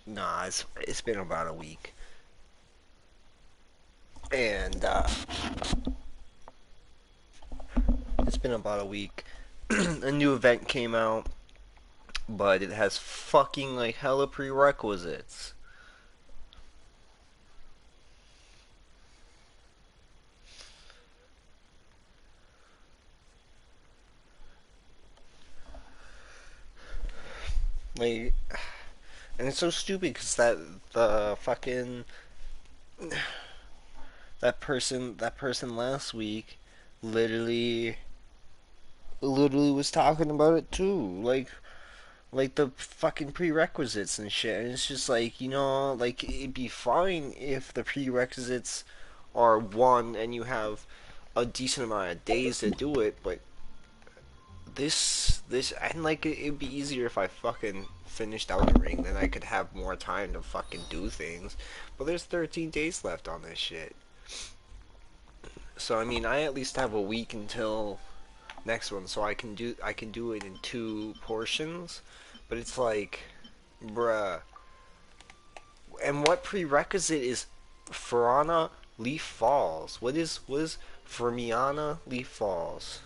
Nah, it's been about a week, and it's been about a week. A new event came out, but it has fucking like hella prerequisites. Like, and it's so stupid because the fucking that person last week literally literally was talking about it too. Like the fucking prerequisites and shit. And it's just like, like it'd be fine if the prerequisites are one and you have a decent amount of days to do it, but this and like it'd be easier if I fucking finished Elden Ring, then I could have more time to fucking do things. But there's 13 days left on this shit. So I mean, I at least have a week until next one, so I can do it in two portions. But it's like, bruh. And what prerequisite is Ferrana Leaf Falls? What is Fermiana Leaf Falls?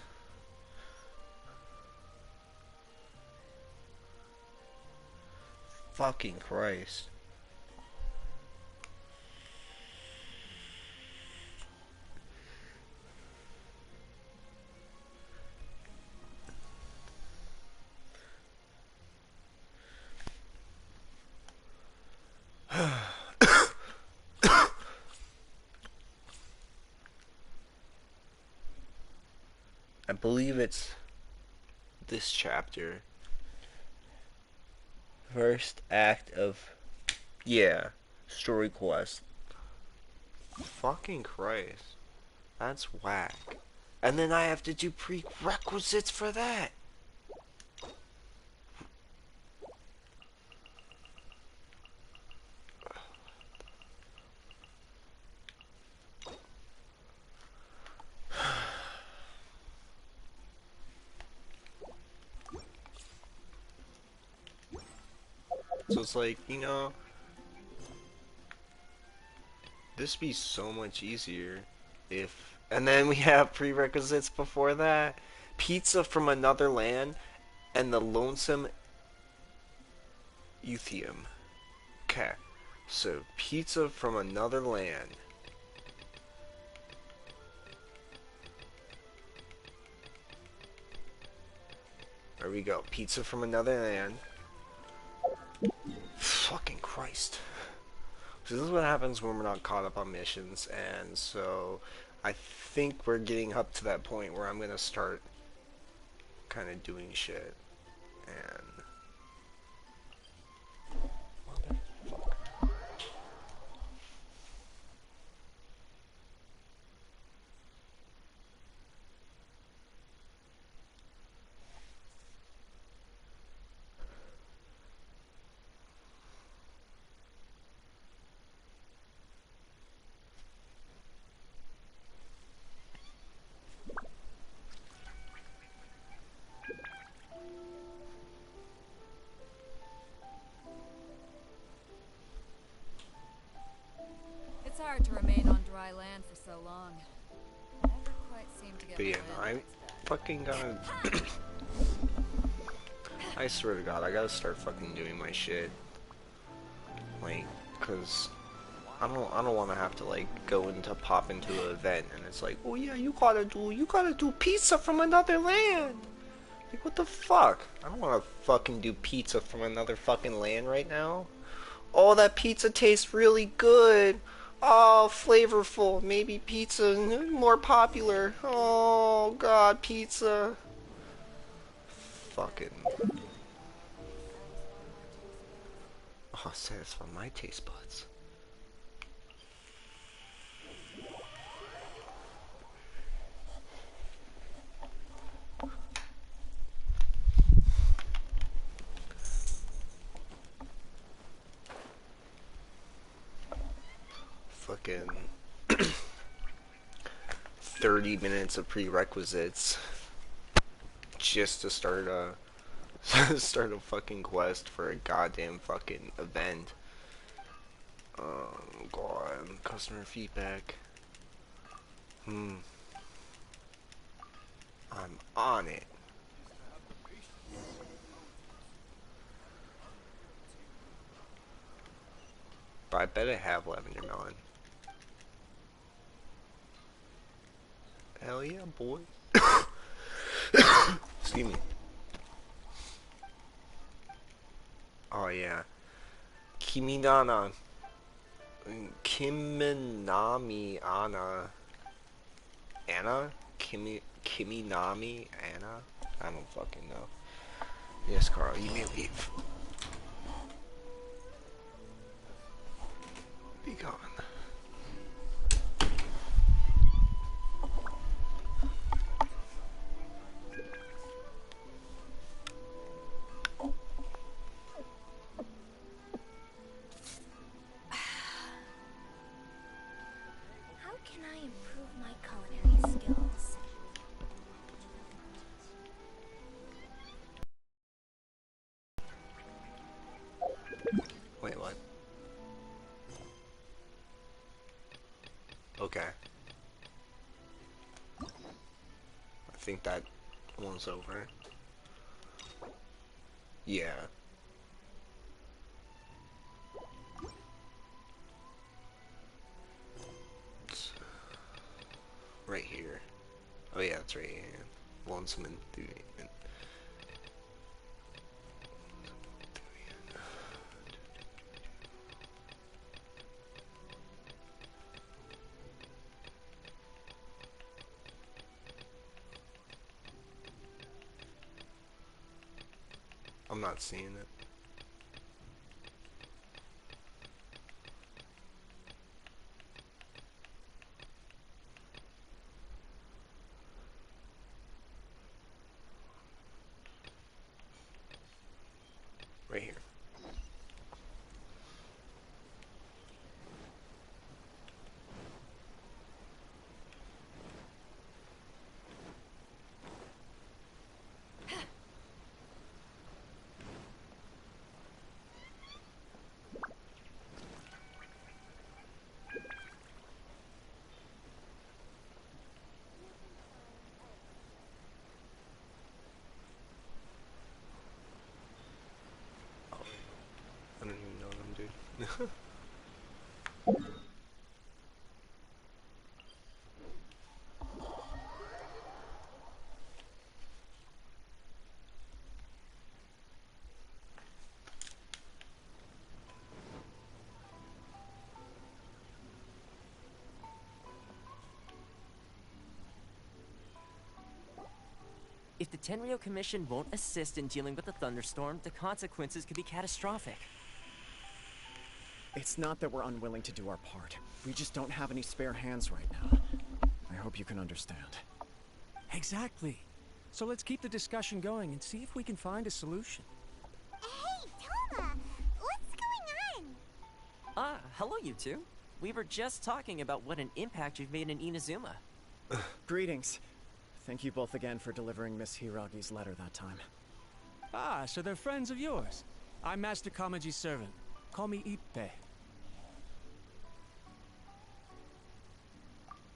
Fucking Christ. I believe it's this chapter. First act of, yeah, story quest. Fucking Christ. That's whack. And then I have to do prerequisites for that. So it's like, this be so much easier if. And then we have prerequisites before that. Pizza from another land and the lonesome Euthium. Okay. So, pizza from another land. There we go. Pizza from another land. Fucking Christ. So this is what happens when we're not caught up on missions, and so I think we're getting up to that point where I'm gonna start kind of doing shit. And It's hard to remain on dry land for so long. I never quite seem to get but my yeah, no, wind I'm when it's back. fucking gonna. I swear to God, I gotta start fucking doing my shit, like, cause I don't want to have to like pop into an event and it's like, oh yeah, you gotta do pizza from another land. Like, what the fuck? I don't want to fucking do pizza from another fucking land right now. Oh, that pizza tastes really good. Oh, flavorful. Maybe pizza more popular. Oh God, pizza. Fucking. Oh, satisfy my taste buds. Fucking 30 minutes of prerequisites just to Start a fucking quest for a goddamn fucking event. Oh god, customer feedback. I'm on it. But I bet I have lavender melon. Hell yeah, boy. Excuse me. Oh yeah. Kiminana. Kiminami Anna. Anna? Kiminami Anna? I don't fucking know. Yes, Carl, you may leave. Be gone. How can I improve my culinary skills? Wait, what? Okay. I think that one's over. Yeah. It's right here. Oh yeah, it's right here. Lonesome enthusiast. I'm not seeing it. Right here. I don't even know them, dude. If the Tenryo Commission won't assist in dealing with the thunderstorm, the consequences could be catastrophic. It's not that we're unwilling to do our part. We just don't have any spare hands right now. I hope you can understand. Exactly. So let's keep the discussion going and see if we can find a solution. Hey, Toma! What's going on? Ah, hello you two. We were just talking about what an impact you've made in Inazuma. Greetings. Thank you both again for delivering Miss Hiragi's letter that time. Ah, so they're friends of yours. I'm Master Kamaji's servant. Call me Ippe.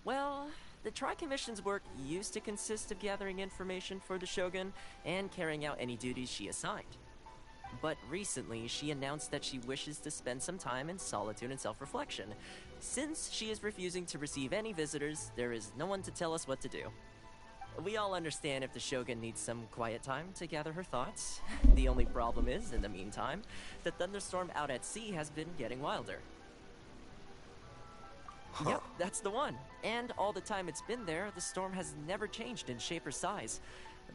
Well, the Tri-Commission's work used to consist of gathering information for the Shogun and carrying out any duties she assigned. But recently, she announced that she wishes to spend some time in solitude and self-reflection. Since she is refusing to receive any visitors, there is no one to tell us what to do. We all understand if the Shogun needs some quiet time to gather her thoughts. The only problem is, in the meantime, the thunderstorm out at sea has been getting wilder. Huh. Yep, that's the one. And all the time it's been there, the storm has never changed in shape or size.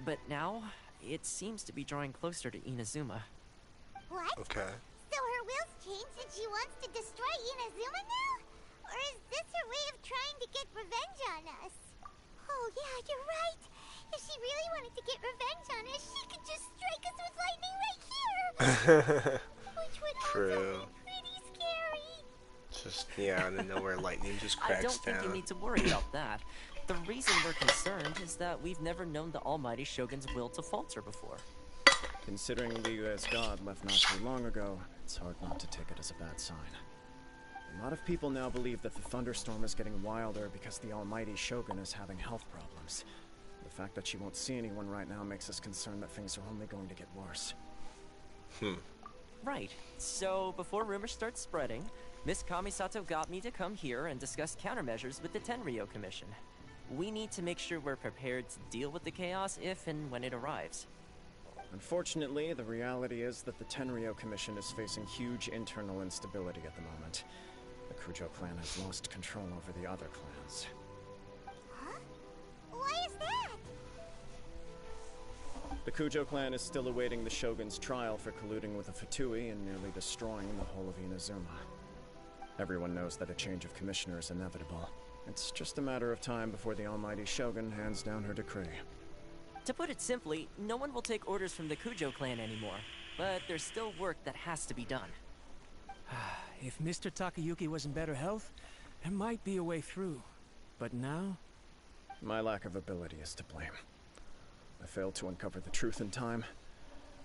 But now, it seems to be drawing closer to Inazuma. What? Okay. So her will's changed and she wants to destroy Inazuma now? Or is this her way of trying to get revenge on us? Oh yeah, you're right. If she really wanted to get revenge on us, she could just strike us with lightning right here. Which would True. also be pretty scary. Just, yeah, out of nowhere, lightning just I cracks don't think down. you need to worry about that. The reason we're concerned is that we've never known the almighty Shogun's will to falter before. Considering Liu as god left not too long ago, it's hard not to take it as a bad sign. A lot of people now believe that the thunderstorm is getting wilder because the almighty Shogun is having health problems. The fact that she won't see anyone right now makes us concerned that things are only going to get worse. Right. So, before rumors start spreading, Miss Kamisato got me to come here and discuss countermeasures with the Tenryou Commission. We need to make sure we're prepared to deal with the chaos if and when it arrives. Unfortunately, the reality is that the Tenryou Commission is facing huge internal instability at the moment. The Kujo clan has lost control over the other clans. Huh? Why is that? The Kujo clan is still awaiting the Shogun's trial for colluding with the Fatui and nearly destroying the whole of Inazuma. Everyone knows that a change of commissioner is inevitable. It's just a matter of time before the almighty Shogun hands down her decree. To put it simply, no one will take orders from the Kujo clan anymore. But there's still work that has to be done. If Mr. Takayuki was in better health, there might be a way through. But now? My lack of ability is to blame. I failed to uncover the truth in time,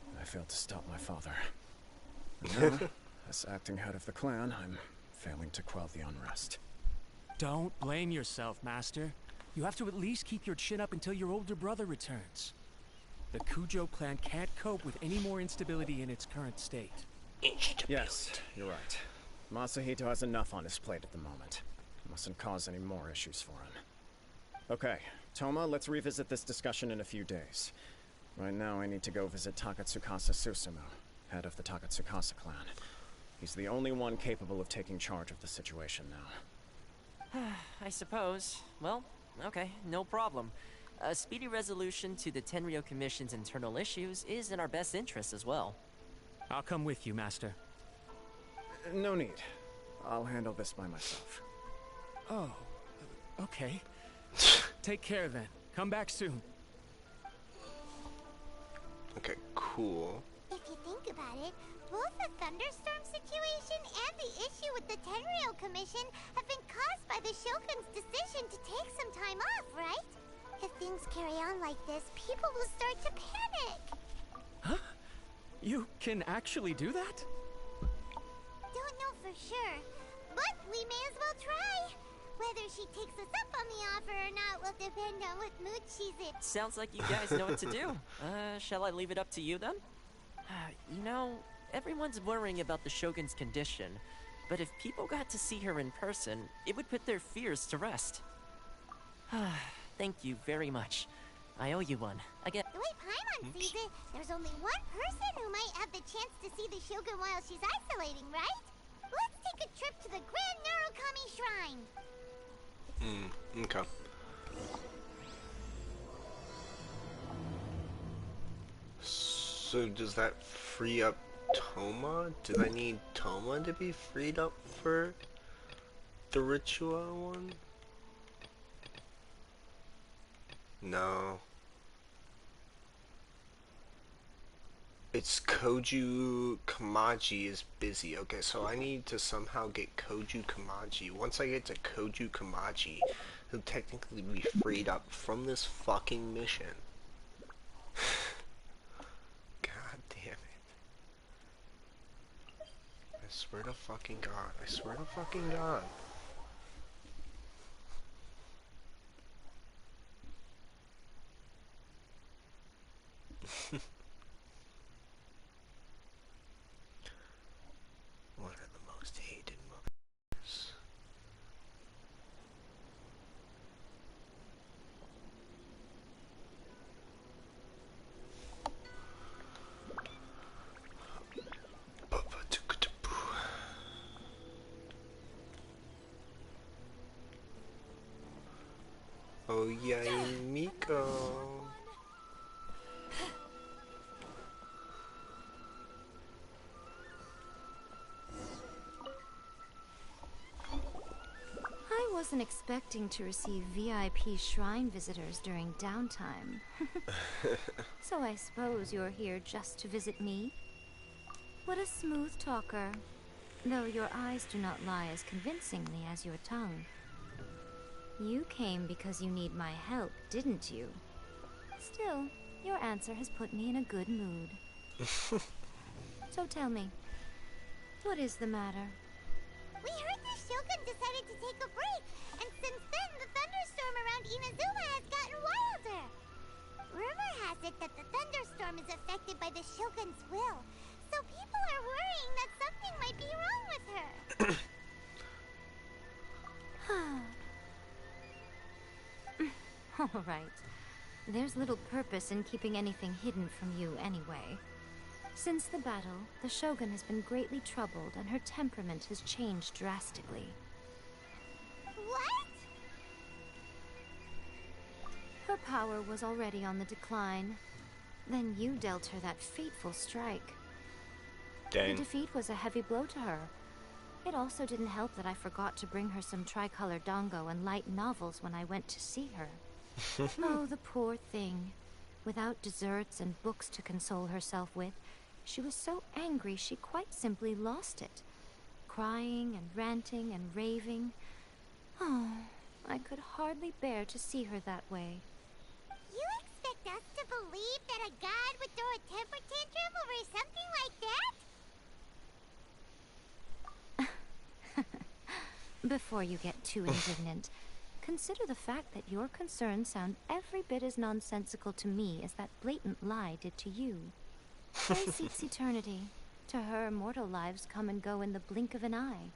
and I failed to stop my father. And now, as acting head of the clan, I'm failing to quell the unrest. Don't blame yourself, Master. You have to at least keep your chin up until your older brother returns. The Kujo clan can't cope with any more instability in its current state. Yes, you're right. Masahito has enough on his plate at the moment. Mustn't cause any more issues for him. Okay, Toma, let's revisit this discussion in a few days. Right now, I need to go visit Takatsukasa Susumu, head of the Takatsukasa clan. He's the only one capable of taking charge of the situation now. I suppose. Well, okay, no problem. A speedy resolution to the Tenryou Commission's internal issues is in our best interest as well. I'll come with you, Master. No need. I'll handle this by myself. Oh, okay. Take care then. Come back soon. Okay, cool. If you think about it, both the thunderstorm situation and the issue with the Tenryou Commission have been caused by the Shogun's decision to take some time off, right? If things carry on like this, people will start to panic. Huh? You can actually do that? Don't know for sure, but we may as well try. Whether she takes us up on the offer or not will depend on what mood she's in. Sounds like you guys know what to do. Shall I leave it up to you then? You know, everyone's worrying about the Shogun's condition, but if people got to see her in person, it would put their fears to rest. Thank you very much. I owe you one. Again. The way Paimon sees it, there's only one person who might have the chance to see the Shogun while she's isolating, right? Let's take a trip to the Grand Narukami Shrine. Okay. So does that free up Toma? Did I need Toma to be freed up for the ritual one? No. It's Koju Kamaji is busy. Okay, so I need to somehow get Koju Kamaji. Once I get to Koju Kamaji, he'll technically be freed up from this fucking mission. God damn it. I swear to fucking God. I swear to fucking God. One of the most hated mothers. Oh yeah, Miko. I wasn't expecting to receive VIP shrine visitors during downtime. So I suppose you're here just to visit me? What a smooth talker. Though your eyes do not lie as convincingly as your tongue. You came because you need my help, didn't you? Still, your answer has put me in a good mood. So tell me, what is the matter? We heard the Shogun decided to take a break, and since then the thunderstorm around Inazuma has gotten wilder. Rumor has it that the thunderstorm is affected by the Shogun's will, so people are worrying that something might be wrong with her. All right. There's little purpose in keeping anything hidden from you anyway. Since the battle, the Shogun has been greatly troubled and her temperament has changed drastically. What? Her power was already on the decline. Then you dealt her that fateful strike. Dang. The defeat was a heavy blow to her. It also didn't help that I forgot to bring her some tricolor dango and light novels when I went to see her. Oh, the poor thing. Without desserts and books to console herself with, she was so angry she quite simply lost it. Crying and ranting and raving. Oh, I could hardly bear to see her that way. You expect us to believe that a god would throw a temper tantrum over something like that? Before you get too indignant, consider the fact that your concerns sound every bit as nonsensical to me as that blatant lie did to you. Faye seeks eternity. To her, mortal lives come and go in the blink of an eye.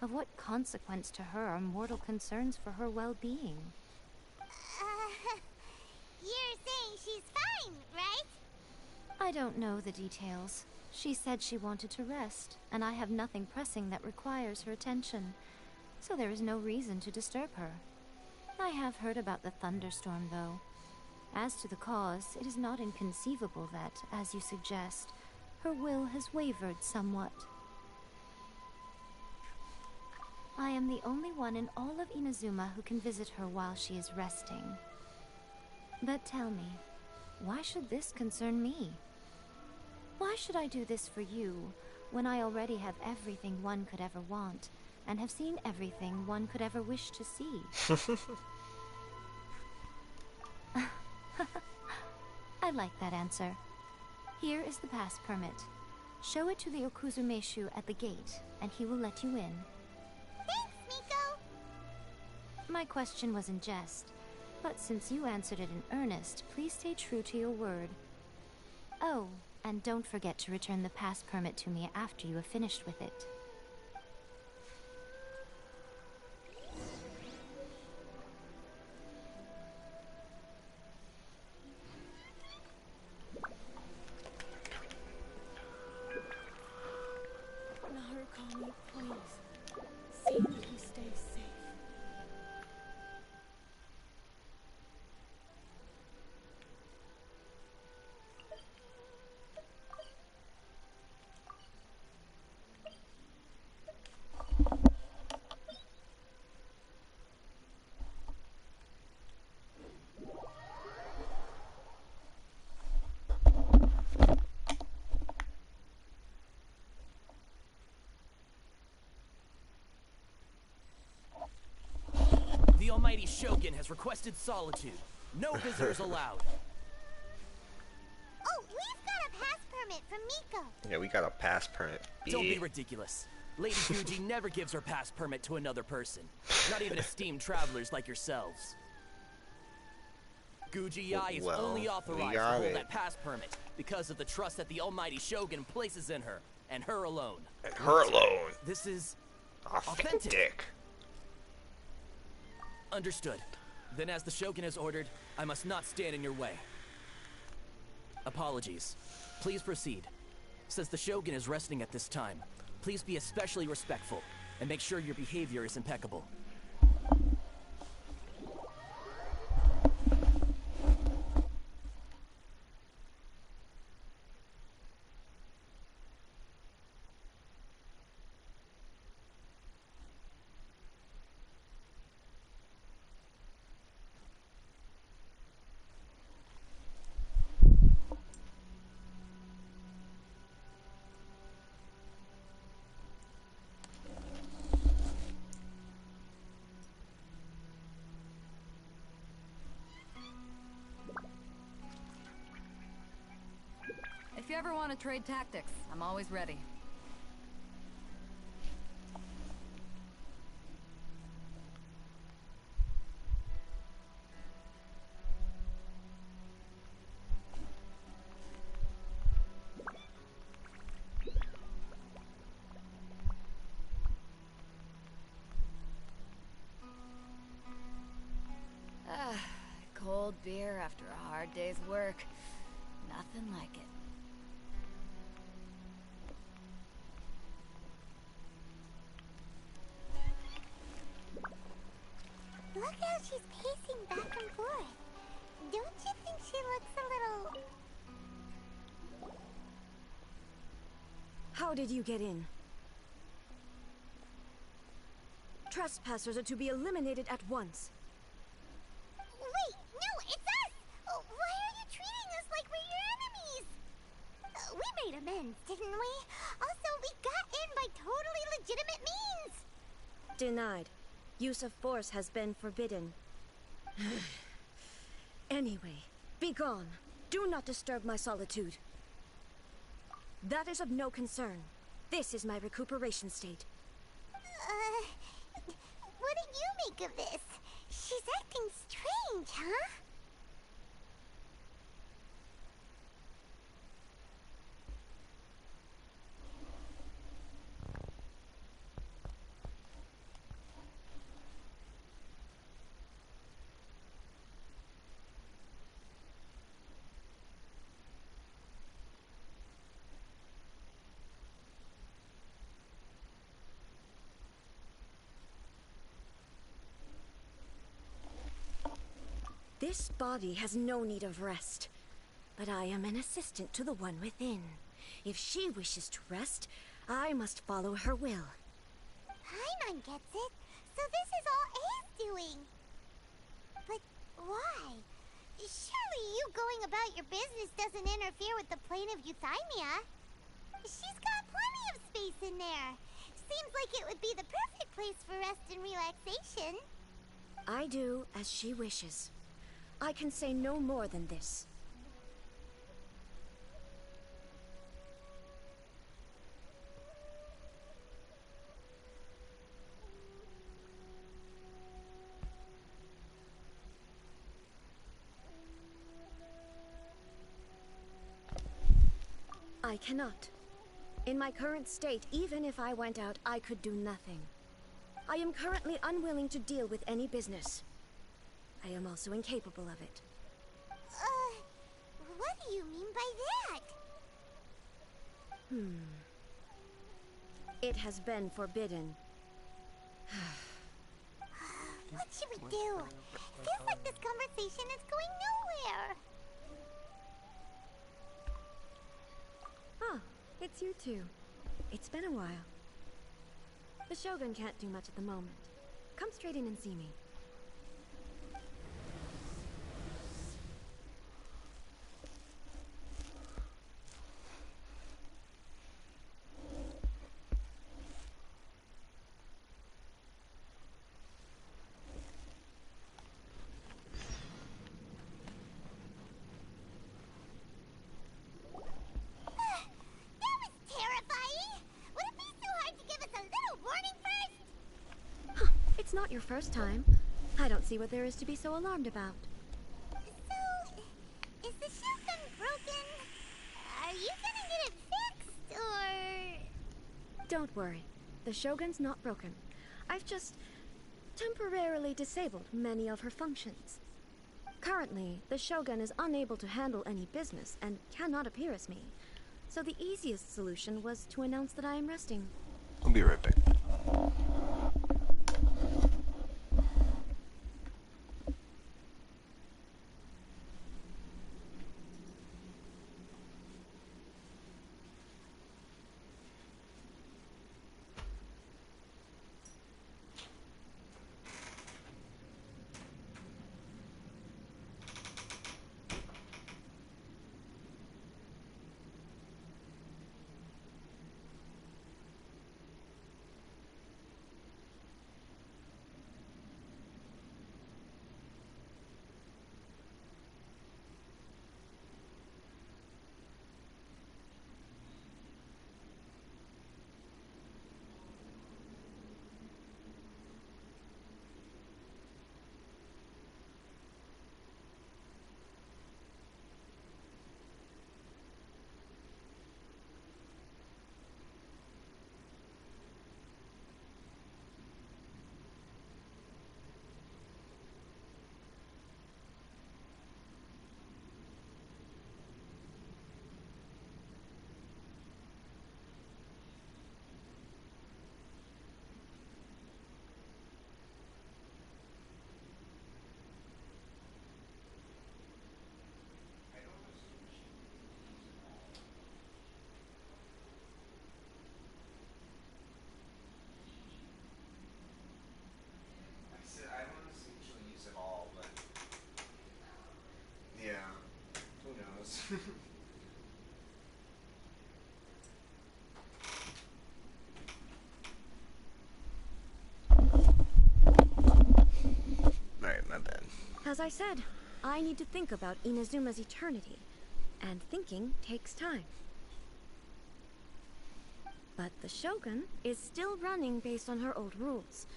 Of what consequence to her are mortal concerns for her well-being? You're saying she's fine, right? I don't know the details. She said she wanted to rest, and I have nothing pressing that requires her attention, so there is no reason to disturb her. I have heard about the thunderstorm, though. As to the cause, it is not inconceivable that, as you suggest, her will has wavered somewhat. I am the only one in all of Inazuma who can visit her while she is resting. But tell me, why should this concern me? Why should I do this for you, when I already have everything one could ever want, and have seen everything one could ever wish to see? I like that answer. Here is the pass permit. Show it to the Okuzumeshu at the gate, and he will let you in. Thanks, Miko! My question was in jest, but since you answered it in earnest, please stay true to your word. Oh, and don't forget to return the pass permit to me after you have finished with it. Narukami, please. See that he stays safe. The almighty Shogun has requested solitude. No visitors allowed. Oh, we've got a pass permit from Miko. Yeah, we got a pass permit. Don't be ridiculous. Lady Guji never gives her pass permit to another person. Not even esteemed travelers like yourselves. Guji Yai is Well, only we authorized to got hold it. that pass permit because of the trust that the almighty Shogun places in her, and her alone. And her alone. This is Authentic. understood. Then as the Shogun has ordered, I must not stand in your way. Apologies. Please proceed. Since the Shogun is resting at this time, please be especially respectful, and make sure your behavior is impeccable. ever want to trade tactics, I'm always ready. Cold beer after a hard day's work. Nothing like it. Look how she's pacing back and forth. Don't you think she looks a little... How did you get in? Trespassers are to be eliminated at once. Wait, no, it's us! Oh, why are you treating us like we're your enemies? We made amends, didn't we? Also, we got in by totally legitimate means! Denied. Use of force has been forbidden. Anyway, be gone. Do not disturb my solitude. That is of no concern. This is my recuperation state. What do you make of this? She's acting strange, huh? This body has no need of rest, but I am an assistant to the one within. If she wishes to rest, I must follow her will. Paimon gets it, so this is all A's doing. But why? Surely you going about your business doesn't interfere with the plane of euthymia. She's got plenty of space in there. Seems like it would be the perfect place for rest and relaxation. I do as she wishes. I can say no more than this. I cannot. In my current state, even if I went out, I could do nothing. I am currently unwilling to deal with any business. I am also incapable of it. What do you mean by that? It has been forbidden. What should we do? Feels like this conversation is going nowhere. Ah, it's you two. It's been a while. The Shogun can't do much at the moment. Come straight in and see me. It's not your first time. I don't see what there is to be so alarmed about. So, is the Shogun broken? Are you gonna get it fixed, or...? Don't worry. The Shogun's not broken. I've just temporarily disabled many of her functions. Currently, the Shogun is unable to handle any business and cannot appear as me. So the easiest solution was to announce that I am resting. I'll be right back. As I said, I need to think about Inazuma's eternity, and thinking takes time. But the Shogun is still running based on her old rules.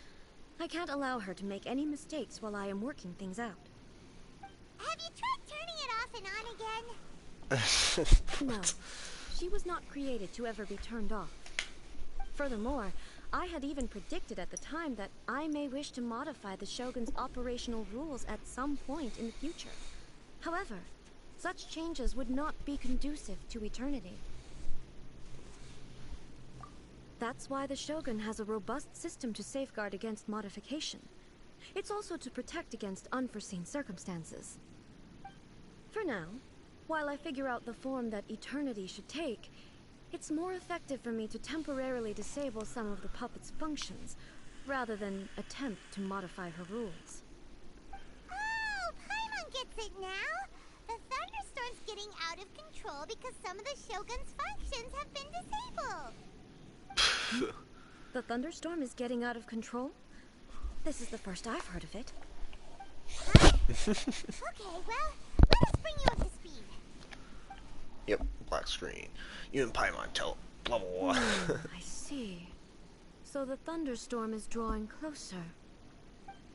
I can't allow her to make any mistakes while I am working things out. Have you tried turning it off and on again? No, she was not created to ever be turned off. Furthermore, I had even predicted at the time that I may wish to modify the Shogun's operational rules at some point in the future. However, such changes would not be conducive to eternity. That's why the Shogun has a robust system to safeguard against modification. It's also to protect against unforeseen circumstances. For now, while I figure out the form that eternity should take, it's more effective for me to temporarily disable some of the puppet's functions, rather than attempt to modify her rules. Oh, Paimon gets it now! The thunderstorm's getting out of control because some of the Shogun's functions have been disabled. The thunderstorm is getting out of control? This is the first I've heard of it. Huh? Okay, well, let us bring you up to speed. Yep, black screen. You and Paimon tell blah blah blah. I see. So the thunderstorm is drawing closer.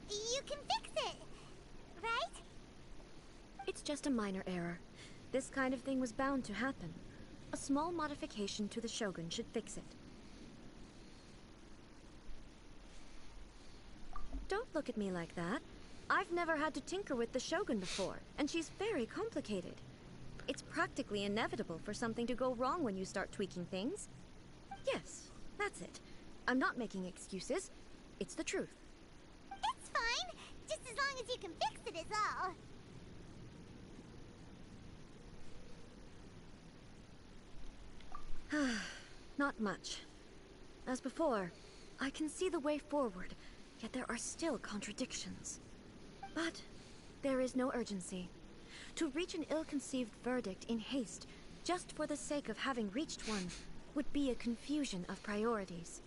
You can fix it, right? It's just a minor error. This kind of thing was bound to happen. A small modification to the Shogun should fix it. Don't look at me like that. I've never had to tinker with the Shogun before, and she's very complicated. It's practically inevitable for something to go wrong when you start tweaking things. Yes, that's it. I'm not making excuses. It's the truth. It's fine, just as long as you can fix it is all. Not much. As before, I can see the way forward, yet there are still contradictions. But there is no urgency. To reach an ill-conceived verdict in haste, just for the sake of having reached one, would be a confusion of priorities.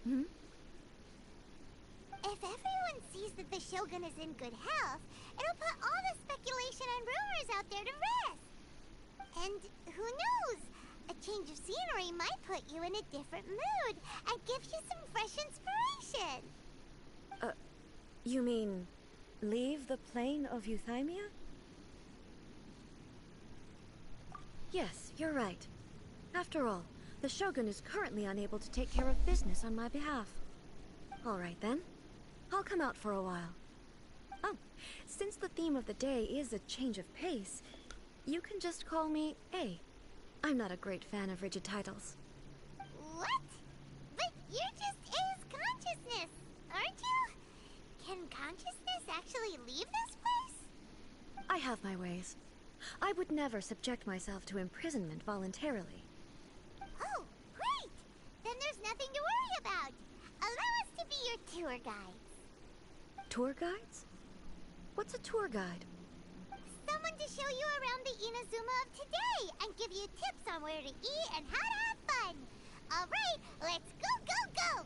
If everyone sees that the Shogun is in good health, it'll put all the speculation and rumors out there to rest. And who knows? A change of scenery might put you in a different mood and give you some fresh inspiration. You mean leave the plane of euthymia? Yes, you're right. After all, the Shogun is currently unable to take care of business on my behalf. All right then. I'll come out for a while. Oh, since the theme of the day is a change of pace, you can just call me A. I'm not a great fan of rigid titles. What? But you're just A's consciousness, aren't you? Can consciousness actually leave this place? I have my ways. I would never subject myself to imprisonment voluntarily. Oh, great! Then there's nothing to worry about. Allow us to be your tour guides. Tour guides? What's a tour guide? Someone to show you around the Inazuma of today and give you tips on where to eat and how to have fun. All right, let's go, go, go!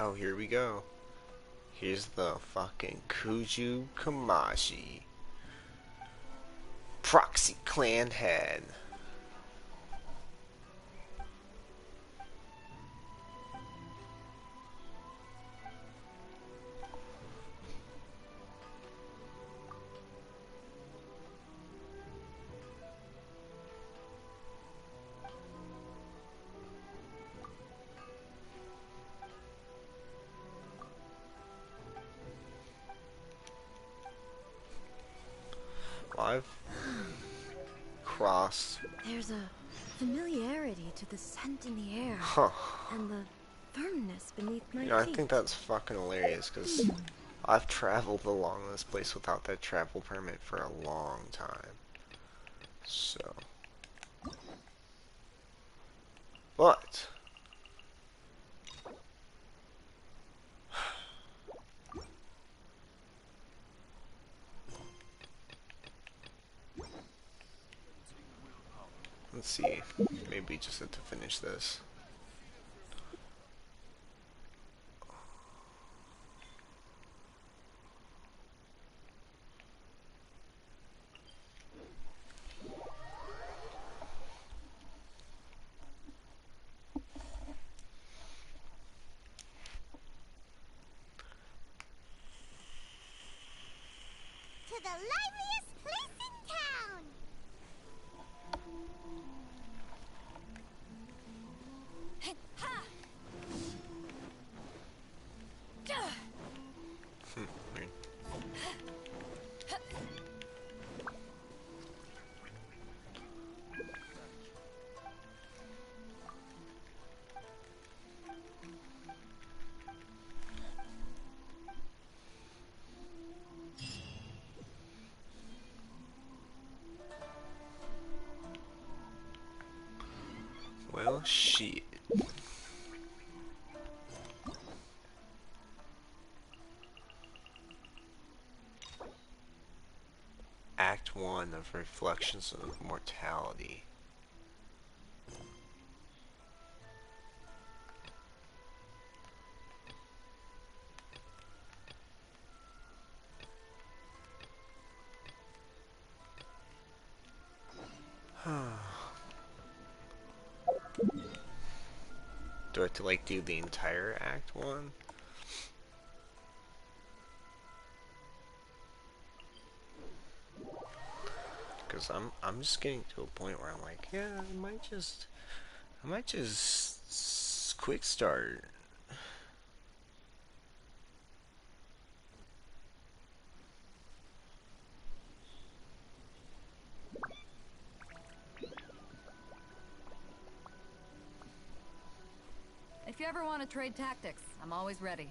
Oh, here we go. Here's the fucking Kuju Kamashi. Proxy clan head. I've crossed. There's a familiarity to the scent in the air. Huh. And the firmness beneath my You know, I feet. think that's fucking hilarious because I've traveled along this place without that travel permit for a long time. So. But. Let's see. Maybe just have to finish this. To the liveliest place in town! Ha! Weird. Well, shit. Act 1 of Reflections of Mortality. Do I have to like do the entire Act 1? Cause I'm just getting to a point where I'm like, yeah, I might just quick start. If you ever want to trade tactics, I'm always ready.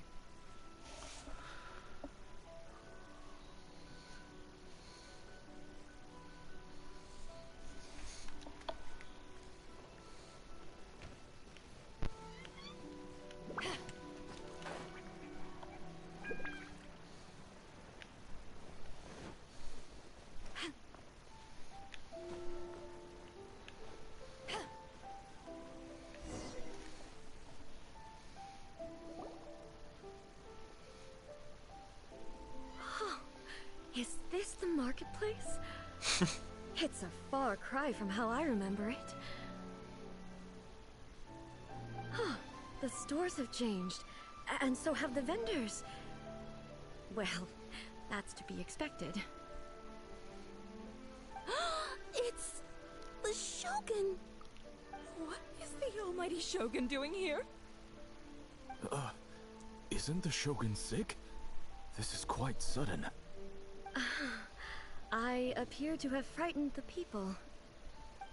Is this the marketplace? It's a far cry from how I remember it. Huh. The stores have changed, and so have the vendors. Well, that's to be expected. It's the Shogun! What is the almighty Shogun doing here? Isn't the Shogun sick? This is quite sudden. I appear to have frightened the people. Well,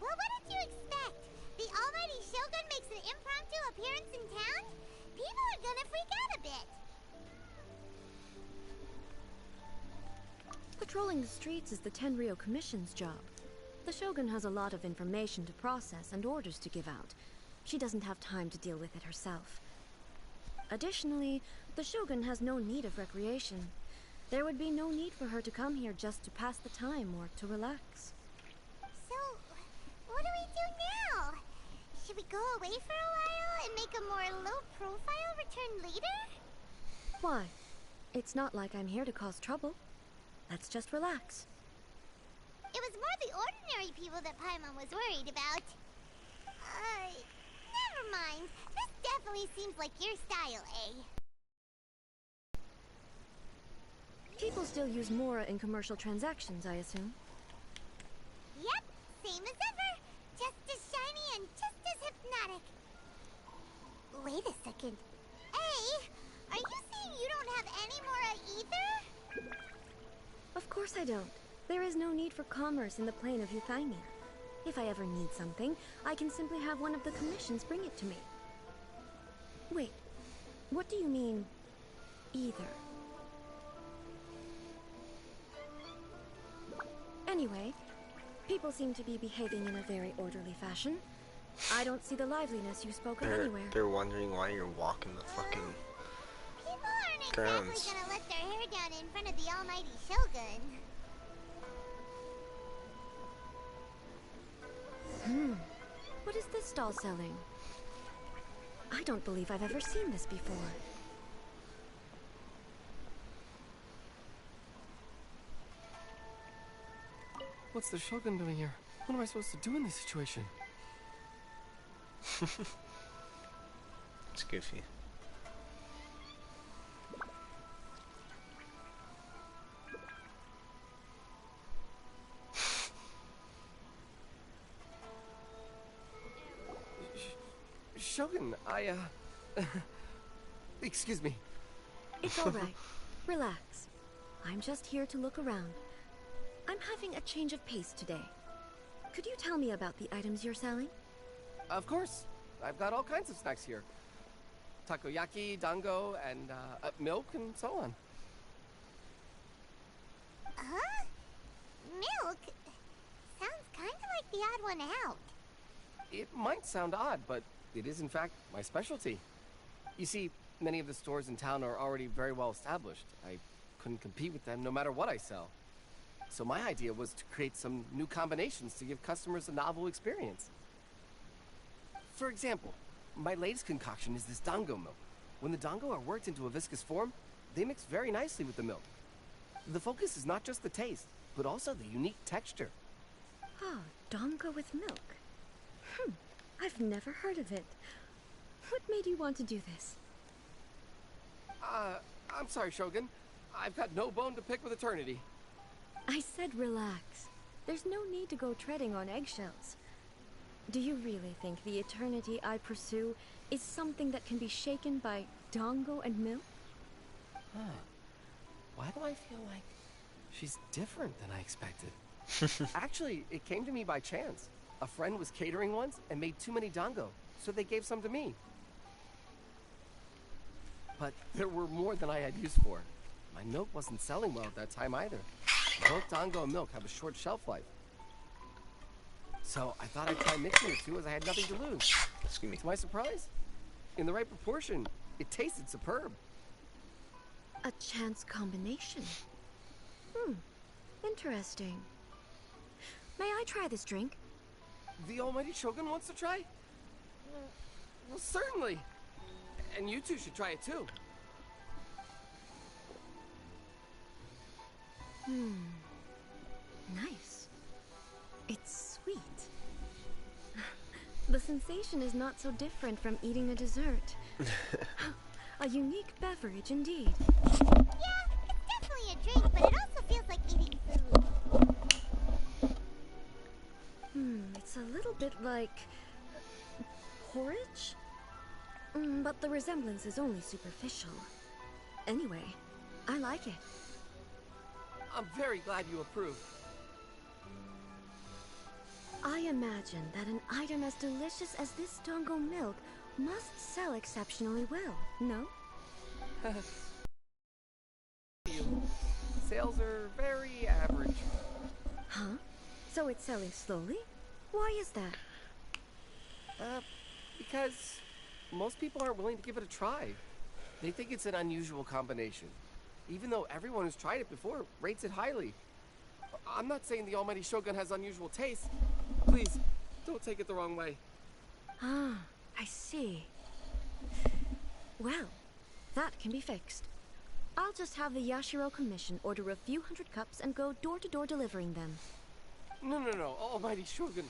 what did you expect? The almighty Shogun makes an impromptu appearance in town? People are gonna freak out a bit. Patrolling the streets is the Tenryou Commission's job. The Shogun has a lot of information to process and orders to give out. She doesn't have time to deal with it herself. Additionally, the Shogun has no need of recreation. There would be no need for her to come here just to pass the time or to relax. So, what do we do now? Should Should we go away for a while and make a more low-profile return later? Why? It's not like I'm here to cause trouble. Let's just relax. It was more the ordinary people that Paimon was worried about. Never mind. This definitely seems like your style, eh? People still use Mora in commercial transactions, I assume. Yep, same as ever. Just as shiny and just as hypnotic. Wait a second. Hey, are you saying you don't have any Mora either? Of course I don't. There is no need for commerce in the plane of Euthymia. If I ever need something, I can simply have one of the commissions bring it to me. Wait, what do you mean, either? Anyway, people seem to be behaving in a very orderly fashion. I don't see the liveliness you spoke of anywhere. They're wondering why you're walking the fucking People aren't grounds. exactly gonna let their hair down in front of the almighty Shogun. What is this doll selling? I don't believe I've ever seen this before. What's the Shogun doing here? What am I supposed to do in this situation? It's goofy. Shogun, excuse me. It's all right. Relax. I'm just here to look around. I'm having a change of pace today. Could you tell me about the items you're selling? Of course. I've got all kinds of snacks here. Takoyaki, dango, and milk, and so on. Huh? Milk? Sounds kind of like the odd one out. It might sound odd, but it is in fact my specialty. You see, many of the stores in town are already very well established. I couldn't compete with them no matter what I sell. So my idea was to create some new combinations to give customers a novel experience. For example, my latest concoction is this dango milk. When the dango are worked into a viscous form, they mix very nicely with the milk. The focus is not just the taste, but also the unique texture. Ah, dango with milk. I've never heard of it. What made you want to do this? I'm sorry, Shogun. I've got no bone to pick with eternity. I said relax. There's no need to go treading on eggshells. Do you really think the eternity I pursue is something that can be shaken by dango and milk? Why do I feel like she's different than I expected? Actually, it came to me by chance. A friend was catering once and made too many dango, so they gave some to me. But there were more than I had use for. My milk wasn't selling well at that time either. Both dango and milk have a short shelf life. So I thought I'd try mixing the two as I had nothing to lose. Excuse me. To my surprise, in the right proportion, it tasted superb. A chance combination. Interesting. May I try this drink? The almighty Shogun wants to try? Well, certainly. And you two should try it too. Nice. It's sweet. The sensation is not so different from eating a dessert. A unique beverage indeed. Yeah, it's definitely a drink, but it also feels like eating food. It's a little bit like porridge? But the resemblance is only superficial. Anyway, I like it. I'm very glad you approve. I imagine that an item as delicious as this dango milk must sell exceptionally well, no? Sales are very average. Huh? So it's selling slowly? Why is that? Because most people aren't willing to give it a try. They think it's an unusual combination. Even though everyone who's tried it before rates it highly. I'm not saying the almighty Shogun has unusual taste. Please, don't take it the wrong way. Ah, I see. Well, that can be fixed. I'll just have the Yashiro Commission order a few hundred cups and go door-to-door delivering them. No, Almighty Shogun.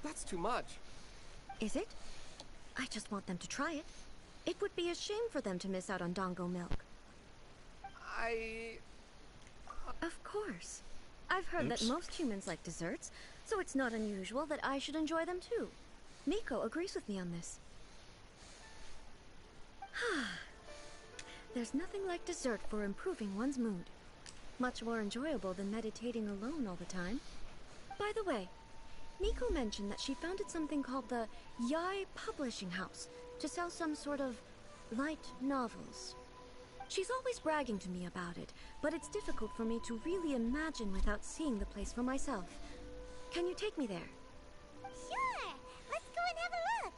That's too much. Is it? I just want them to try it. It would be a shame for them to miss out on Dango milk. Of course. I've heard that most humans like desserts, so it's not unusual that I should enjoy them too. Miko agrees with me on this. There's nothing like dessert for improving one's mood. Much more enjoyable than meditating alone all the time. By the way, Miko mentioned that she founded something called the Yai Publishing House to sell some sort of light novels. She's always bragging to me about it, but it's difficult for me to really imagine without seeing the place for myself. Can you take me there? Sure! Let's go and have a look!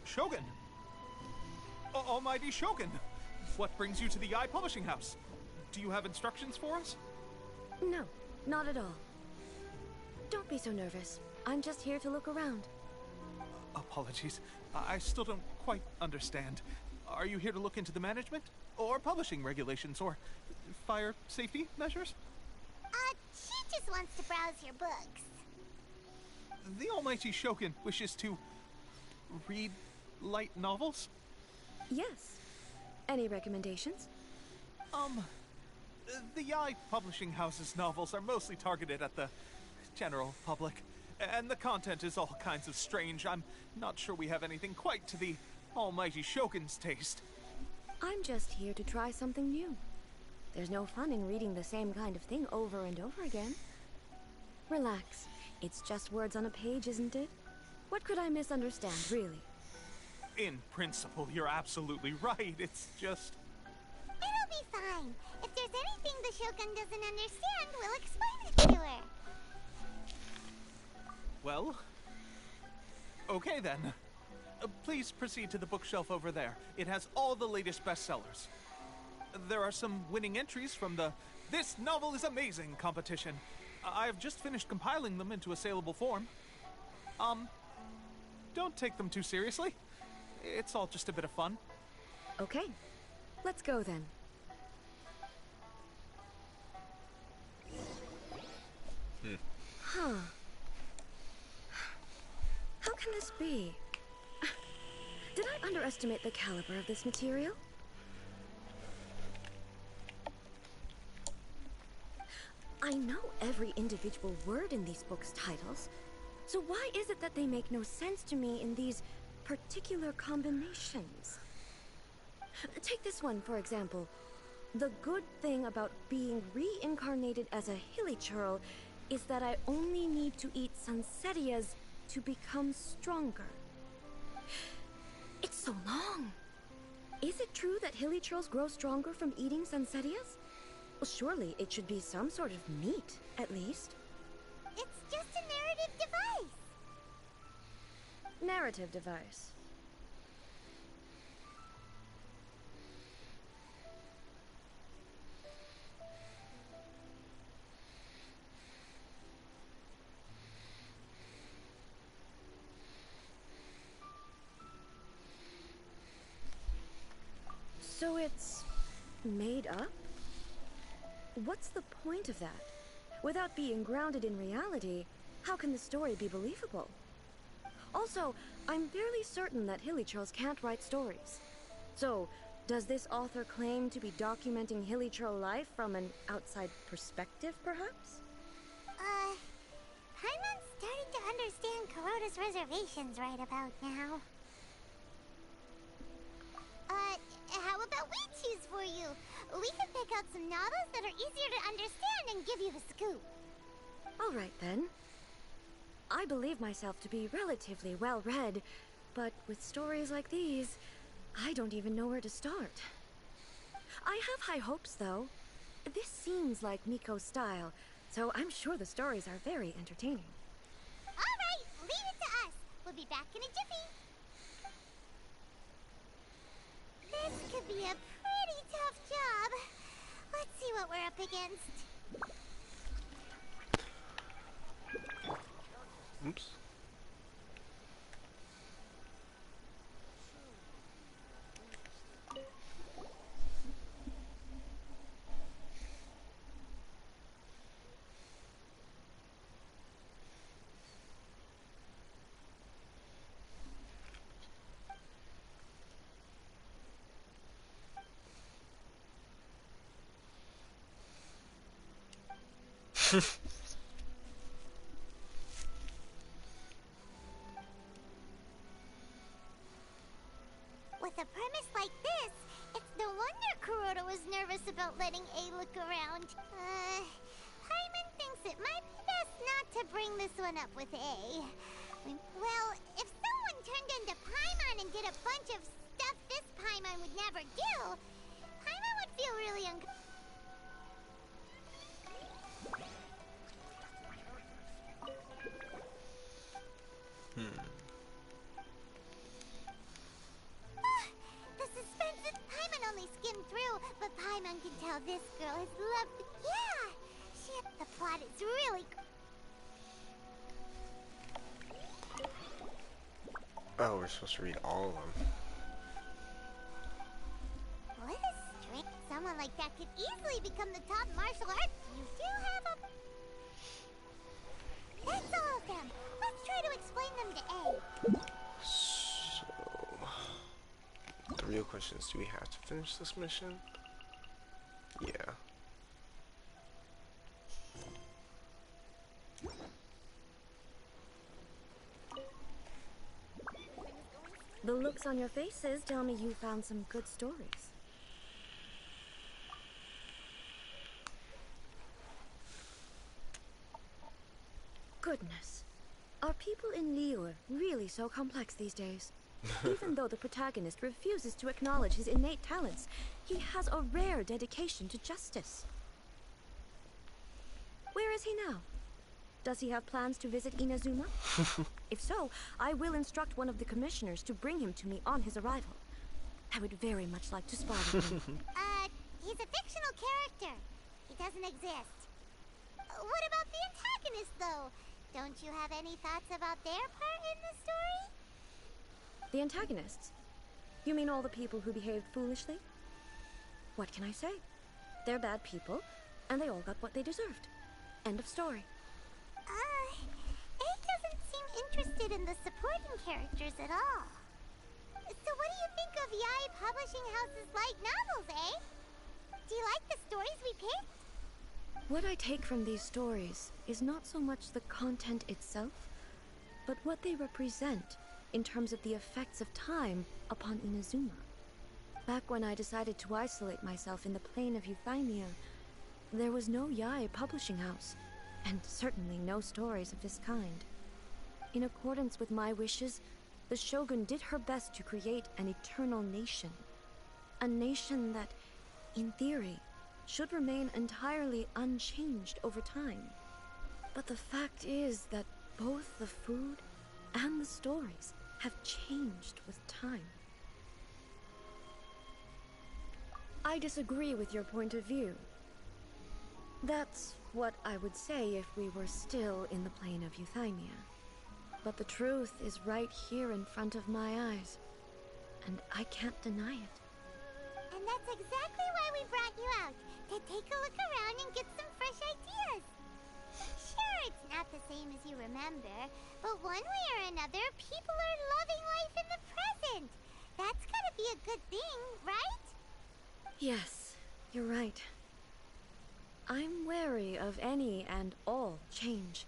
Shogun! Almighty Shogun! What brings you to the Yai Publishing House? Do you have instructions for us? No, not at all. Don't be so nervous. I'm just here to look around. Apologies. I still don't quite understand. Are you here to look into the management? Or publishing regulations? Or fire safety measures? She just wants to browse your books. The Almighty Shogun wishes to read light novels? Yes. Any recommendations? The Yai Publishing House's novels are mostly targeted at the general public, and the content is all kinds of strange. I'm not sure we have anything quite to the Almighty Shogun's taste. I'm just here to try something new. There's no fun in reading the same kind of thing over and over again. Relax. It's just words on a page, isn't it? What could I misunderstand, really? In principle, you're absolutely right. It's just... It'll be fine. If there's anything the Shogun doesn't understand, we'll explain it to her. Well... okay then. Please proceed to the bookshelf over there. It has all the latest bestsellers. There are some winning entries from the This Novel is Amazing competition. I've just finished compiling them into a saleable form. Don't take them too seriously. It's all just a bit of fun. Okay. Let's go then. Huh. How can this be? Did I underestimate the caliber of this material? I know every individual word in these books' titles, so why is it that they make no sense to me in these particular combinations? Take this one, for example. The good thing about being reincarnated as a hilly churl is that I only need to eat Sansetias to become stronger. It's so long. Is it true that hilly churls grow stronger from eating Sansetias? Well, surely it should be some sort of meat, at least. It's just a narrative device. Narrative device. So it's made up? What's the point of that? Without being grounded in reality, how can the story be believable? Also, I'm fairly certain that hilly churls can't write stories. So, does this author claim to be documenting hilly churl life from an outside perspective, perhaps? Paimon's starting to understand Kuroda's reservations right about now. How about we choose for you? We can pick out some novels that are easier to understand and give you the scoop. All right, then. I believe myself to be relatively well-read, But with stories like these, I don't even know where to start. I have high hopes, though. This seems like Miko's style, so I'm sure the stories are very entertaining. Alright, leave it to us. We'll be back in a jiffy. This could be a pretty tough job. Let's see what we're up against. Oops. With a premise like this, it's no wonder Kuroda was nervous about letting A look around. Paimon thinks it might be best not to bring this one up with A. Well, if someone turned into Paimon and did a bunch of stuff this Paimon would never do, Paimon would feel really uncomfortable. The suspense is Paimon only skimmed through, but Paimon can tell this girl has loved. Yeah! Shit, the plot is really. Oh, we're supposed to read all of them. What a string. Someone like that could easily become the top martial arts. You do have a. That's all of them. Let's try to explain them to A. So, the real question is, do we have to finish this mission? Yeah. The looks on your faces tell me you found some good stories. Goodness. Are people in Liyue really so complex these days? Even though the protagonist refuses to acknowledge his innate talents, he has a rare dedication to justice. Where is he now? Does he have plans to visit Inazuma? If so, I will instruct one of the commissioners to bring him to me on his arrival. I would very much like to spar with him. He's a fictional character. He doesn't exist. What about the antagonists, though? Don't you have any thoughts about their part in the story? The antagonists? You mean all the people who behaved foolishly? What can I say? They're bad people, and they all got what they deserved. End of story. A doesn't seem interested in the supporting characters at all. So what do you think of Yae Publishing House's light novels, eh? Do you like the stories we picked? What I take from these stories is not so much the content itself, but what they represent in terms of the effects of time upon Inazuma. Back when I decided to isolate myself in the plane of Euthymia, there was no Yae Publishing House, and certainly no stories of this kind. In accordance with my wishes, the Shogun did her best to create an eternal nation. A nation that, in theory, should remain entirely unchanged over time. But the fact is that both the food and the stories have changed with time. I disagree with your point of view. That's what I would say if we were still in the plane of Euthymia. But the truth is right here in front of my eyes, and I can't deny it. And that's exactly why we brought you out, to take a look around and get some fresh ideas. Sure, it's not the same as you remember, but one way or another, people are loving life in the present. That's gotta be a good thing, right? Yes, you're right. I'm wary of any and all change.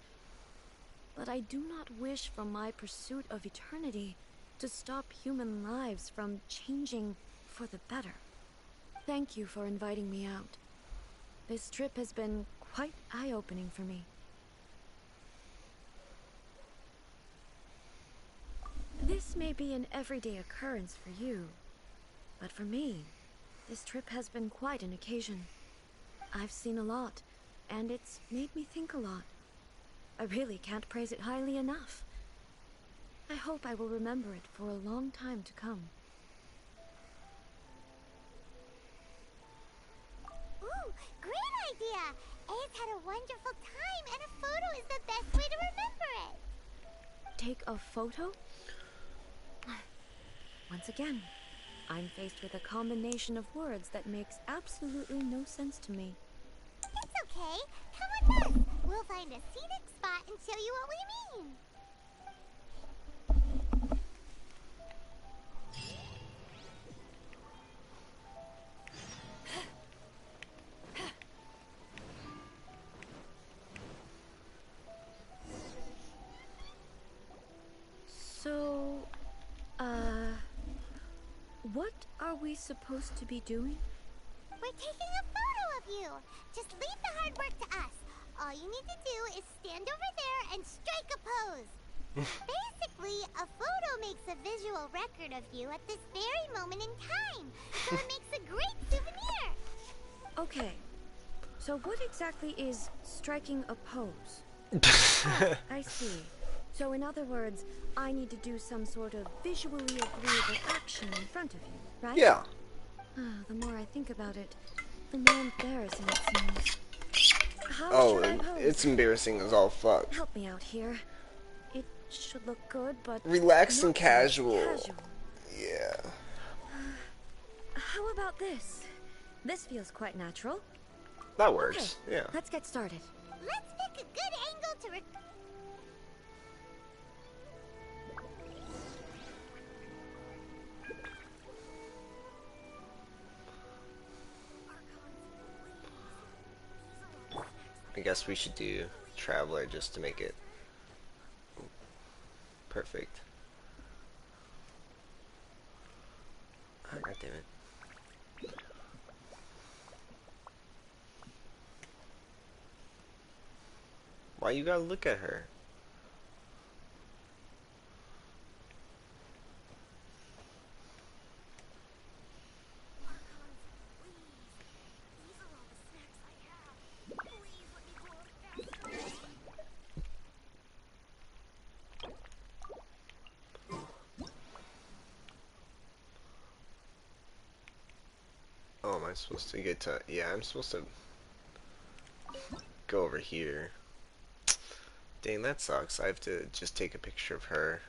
But I do not wish for my pursuit of eternity to stop human lives from changing for the better. Thank you for inviting me out. This trip has been quite eye-opening for me. This may be an everyday occurrence for you, but for me, this trip has been quite an occasion. I've seen a lot, and it's made me think a lot. I really can't praise it highly enough. I hope I will remember it for a long time to come. Ooh, great idea! A's had a wonderful time, and a photo is the best way to remember it. Take a photo? Once again, I'm faced with a combination of words that makes absolutely no sense to me. It's okay. Come with us. We'll find a scenic spot and show you what we mean. So, what are we supposed to be doing? We're taking a photo of you. Just leave the hard work to us. All you need to do is stand over there and strike a pose. Basically, a photo makes a visual record of you at this very moment in time. So it makes a great souvenir. Okay, so what exactly is striking a pose? Oh, I see. So in other words, I need to do some sort of visually agreeable action in front of you, right? Yeah. The more I think about it, the more embarrassing it seems. How Oh, should I pose? it's embarrassing as all fuck. Help me out here. It should look good, but Relaxed not and so casual. casual. Yeah. How about this? This feels quite natural. That works. Okay, Yeah. let's get started. Let's pick a good angle to I guess we should do Traveler just to make it perfect. Oh, God damn it. Why you gotta look at her? Oh, am I supposed to get to... Yeah, I'm supposed to go over here. Dang, that sucks. I have to just take a picture of her.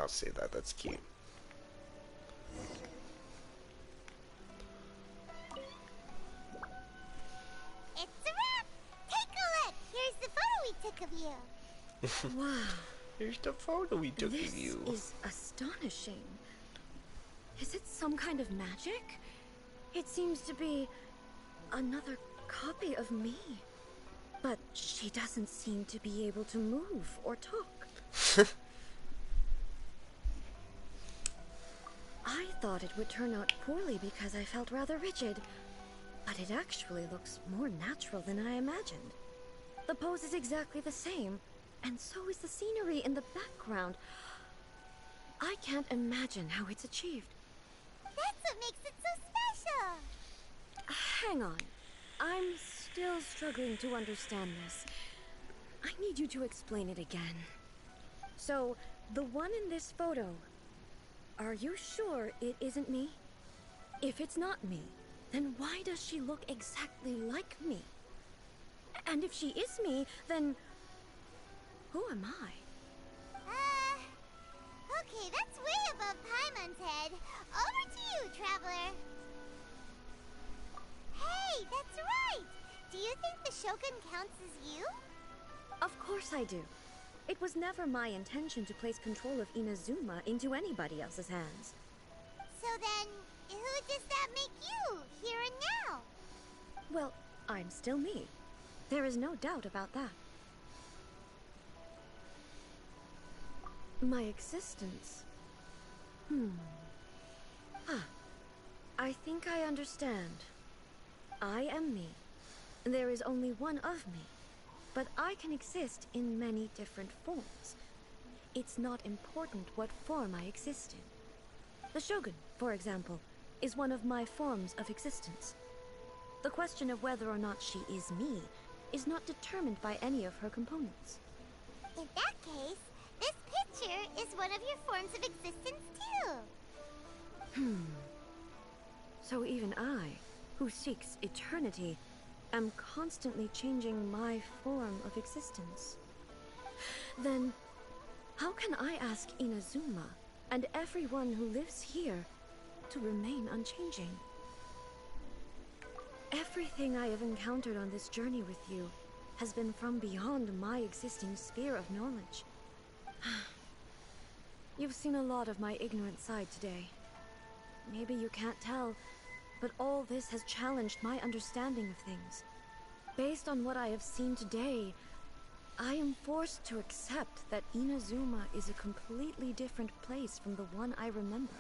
Y'all say that. That's cute. It's a wrap! Take a look! Here's the photo we took of you. Wow. Here's the photo we took This of you. is astonishing. Is it some kind of magic? It seems to be another copy of me. But she doesn't seem to be able to move or talk. I thought it would turn out poorly because I felt rather rigid, but it actually looks more natural than I imagined. The pose is exactly the same, and so is the scenery in the background. I can't imagine how it's achieved. That's what makes it so special. Hang on. I'm still struggling to understand this. I need you to explain it again. So, the one in this photo, are you sure it isn't me? If it's not me, then why does she look exactly like me? And if she is me, then who am I? Okay, that's way above Paimon's head. Over to you, Traveler. Hey, that's right! Do you think the Shogun counts as you? Of course I do. It was never my intention to place control of Inazuma into anybody else's hands. So then, who does that make you, here and now? Well, I'm still me. There is no doubt about that. My existence? I think I understand. I am me. There is only one of me. But I can exist in many different forms. It's not important what form I exist in. The Shogun, for example, is one of my forms of existence. The question of whether or not she is me is not determined by any of her components. In that case, this picture is one of your forms of existence too. So even I, who seeks eternity, am constantly changing my form of existence. Then, how can I ask Inazuma and everyone who lives here to remain unchanging? Everything I have encountered on this journey with you has been from beyond my existing sphere of knowledge. You've seen a lot of my ignorant side today. Maybe you can't tell, but all this has challenged my understanding of things. Based on what I have seen today, I am forced to accept that Inazuma is a completely different place from the one I remember.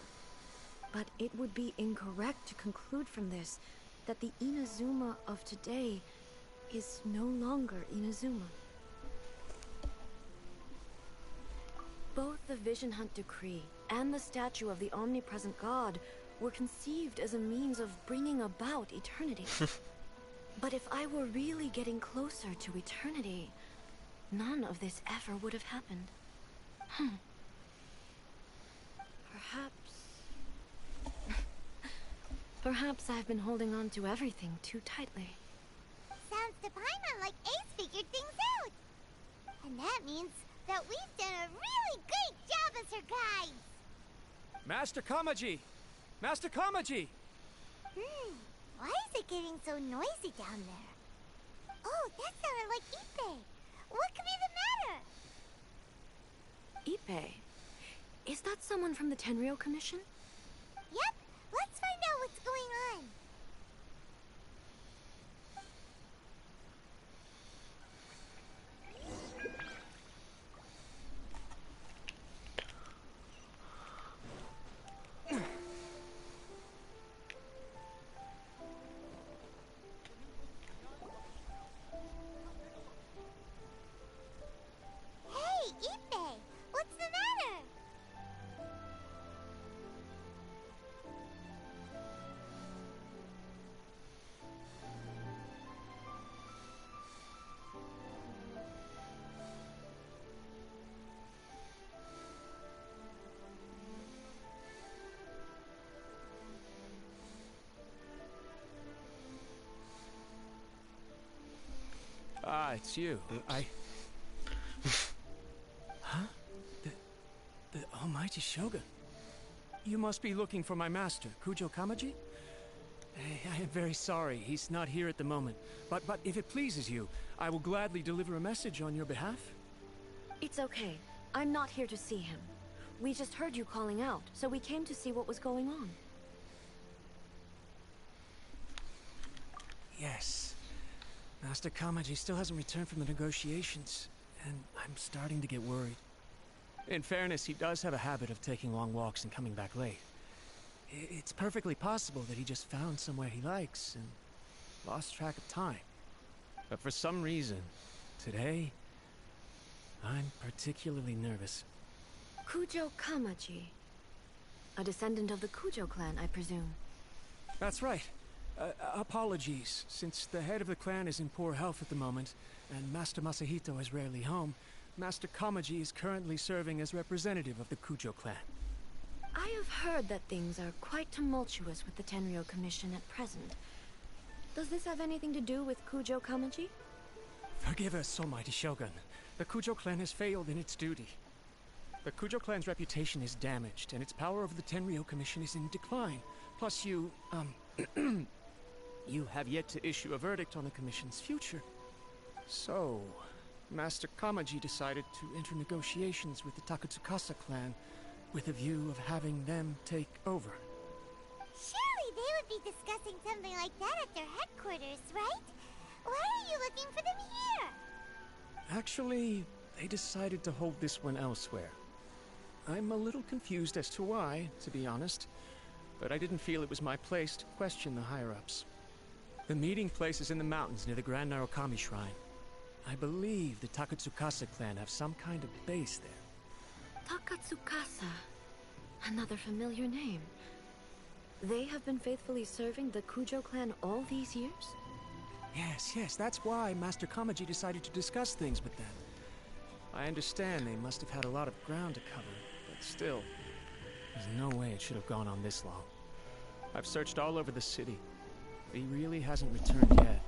But it would be incorrect to conclude from this that the Inazuma of today is no longer Inazuma. Both the Vision Hunt Decree and the statue of the omnipresent god were conceived as a means of bringing about eternity. But if I were really getting closer to eternity, none of this ever would have happened. Perhaps I've been holding on to everything too tightly. Sounds to Paimon like Ace figured things out. And that means that we've done a really great job as her guides. Master Kamaji! Master Kamaji! Why is it getting so noisy down there? Oh, that sounded like Ippei. What could be the matter? Ippei? Is that someone from the Tenryou Commission? Yep, let's find out what's going on. Hey, Ippei, what's the matter? Ah, it's you. Huh? The Almighty Shogun. You must be looking for my master, Kujo Kamaji? I am very sorry, he's not here at the moment. But if it pleases you, I will gladly deliver a message on your behalf. It's okay. I'm not here to see him. We just heard you calling out, so we came to see what was going on. Yes. Master Kamaji still hasn't returned from the negotiations, and I'm starting to get worried. In fairness, he does have a habit of taking long walks and coming back late. It's perfectly possible that he just found somewhere he likes and lost track of time. But for some reason, today, I'm particularly nervous. Kujo Kamaji. A descendant of the Kujo clan, I presume. That's right. Apologies, since the head of the clan is in poor health at the moment, and Master Masahito is rarely home, Master Kamaji is currently serving as representative of the Kujo clan. I have heard that things are quite tumultuous with the Tenryou Commission at present. Does this have anything to do with Kujo Kamaji? Forgive us, Almighty Shogun. The Kujo clan has failed in its duty. The Kujo clan's reputation is damaged, and its power over the Tenryou Commission is in decline. Plus you have yet to issue a verdict on the Commission's future. So, Master Kamaji decided to enter negotiations with the Takatsukasa clan with a view of having them take over. Surely they would be discussing something like that at their headquarters, right? Why are you looking for them here? Actually, they decided to hold this one elsewhere. I'm a little confused as to why, to be honest, but I didn't feel it was my place to question the higher-ups. The meeting place is in the mountains near the Grand Narukami Shrine. I believe the Takatsukasa clan have some kind of base there. Takatsukasa. Another familiar name. They have been faithfully serving the Kujo clan all these years? Yes, that's why Master Kamaji decided to discuss things with them. I understand they must have had a lot of ground to cover, but still, there's no way it should have gone on this long. I've searched all over the city. If he really hasn't returned yet,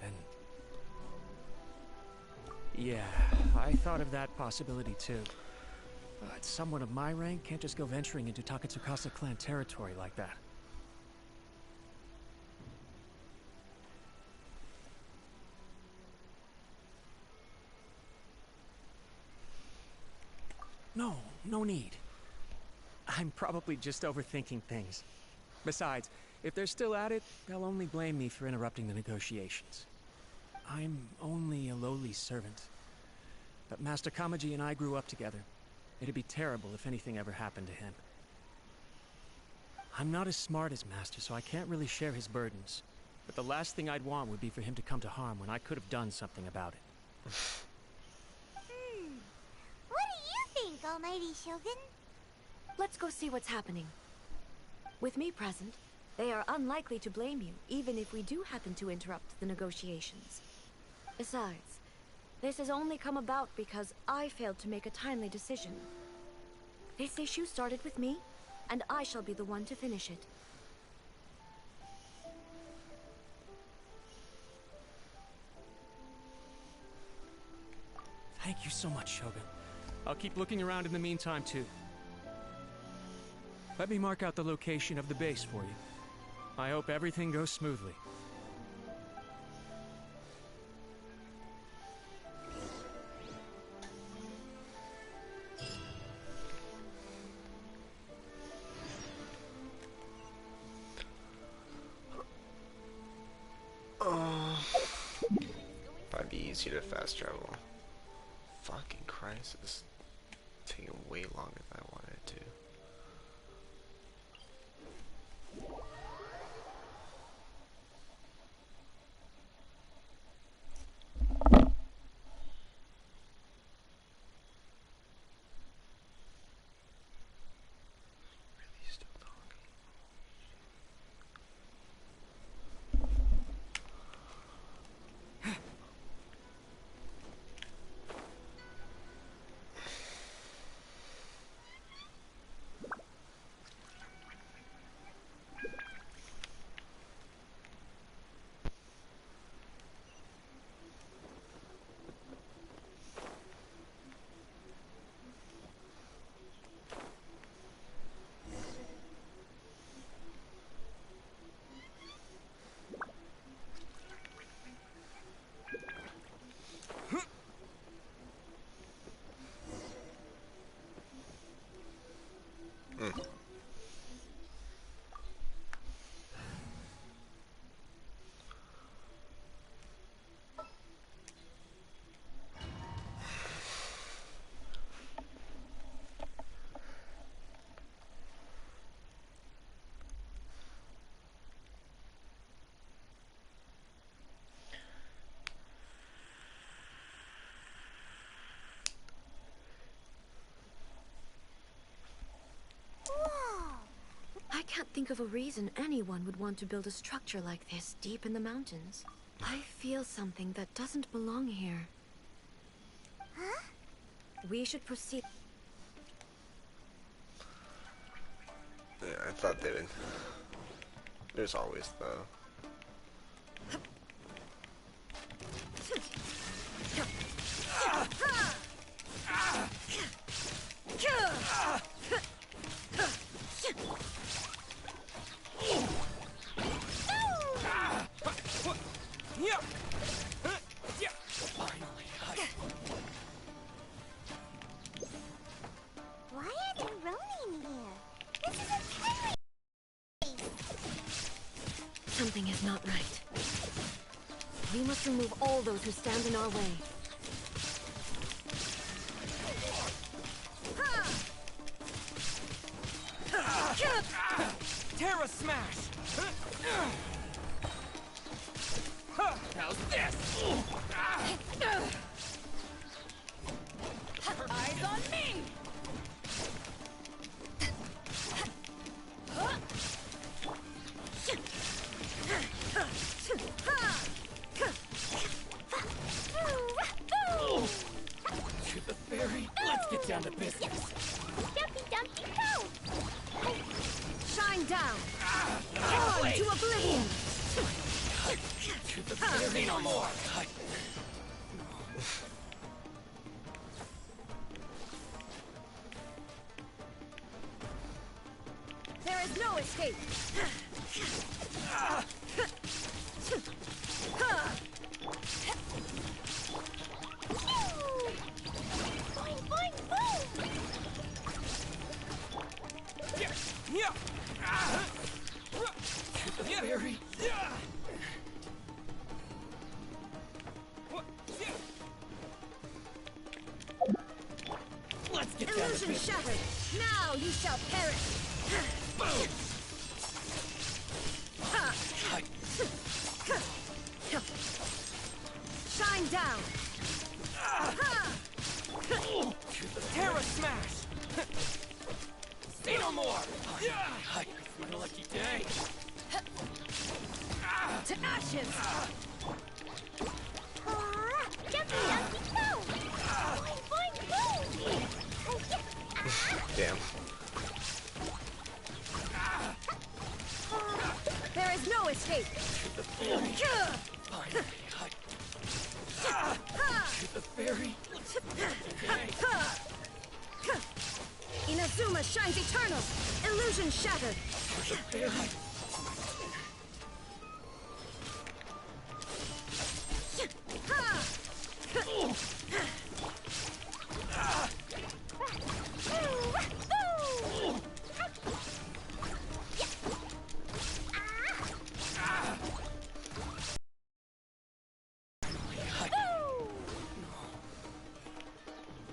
then... Yeah, I thought of that possibility too. But someone of my rank can't just go venturing into Takatsukasa clan territory like that. No need. I'm probably just overthinking things. Besides, if they're still at it, they'll only blame me for interrupting the negotiations. I'm only a lowly servant. But Master Kamaji and I grew up together. It'd be terrible if anything ever happened to him. I'm not as smart as Master, so I can't really share his burdens. But the last thing I'd want would be for him to come to harm when I could have done something about it. What do you think, Almighty Shogun? Let's go see what's happening. With me present, they are unlikely to blame you, even if we do happen to interrupt the negotiations. Besides, this has only come about because I failed to make a timely decision. This issue started with me, and I shall be the one to finish it. Thank you so much, Shogun. I'll keep looking around in the meantime, too. Let me mark out the location of the base for you. I hope everything goes smoothly. Might be easier to fast travel. Fucking Christ, this is taking way longer than I wanted it to. I can't think of a reason anyone would want to build a structure like this deep in the mountains. I feel something that doesn't belong here. Huh? We should proceed. Yeah, I thought they would. There's always the... Why are they roaming here? This is a Something is not right. We must remove all those who stand in our way. Terra Smash! How's this? Eyes on me! To the ferry. Let's get down to business. Dumpy Dumpy go! Shine down! On to oblivion! To the ferry no more. There is no escape! Boing, boing, boom! To the ferry. Let's get down to Illusion business. shattered! Now you shall perish! Boom. Shine down! To the Terra Smash. Say no more. It's my lucky day. To ashes! Dumpy Dumpy go! Boing, boing, boom! Damn. There is no escape! To the ferry. Inazuma shines eternal! Illusion shattered! To the ferry.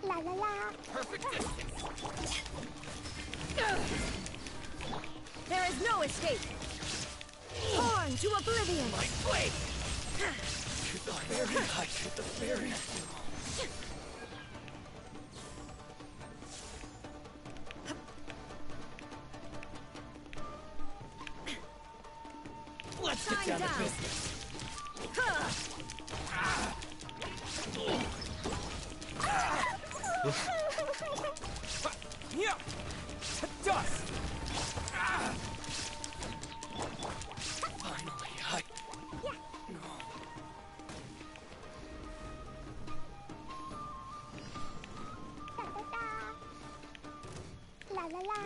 La la la! Perfect distance. There is no escape! Torn to oblivion! My blade. To the ferry. To the ferry. Let's get Shine down to down. business. Yeah. To dust. Finally, no. La la la!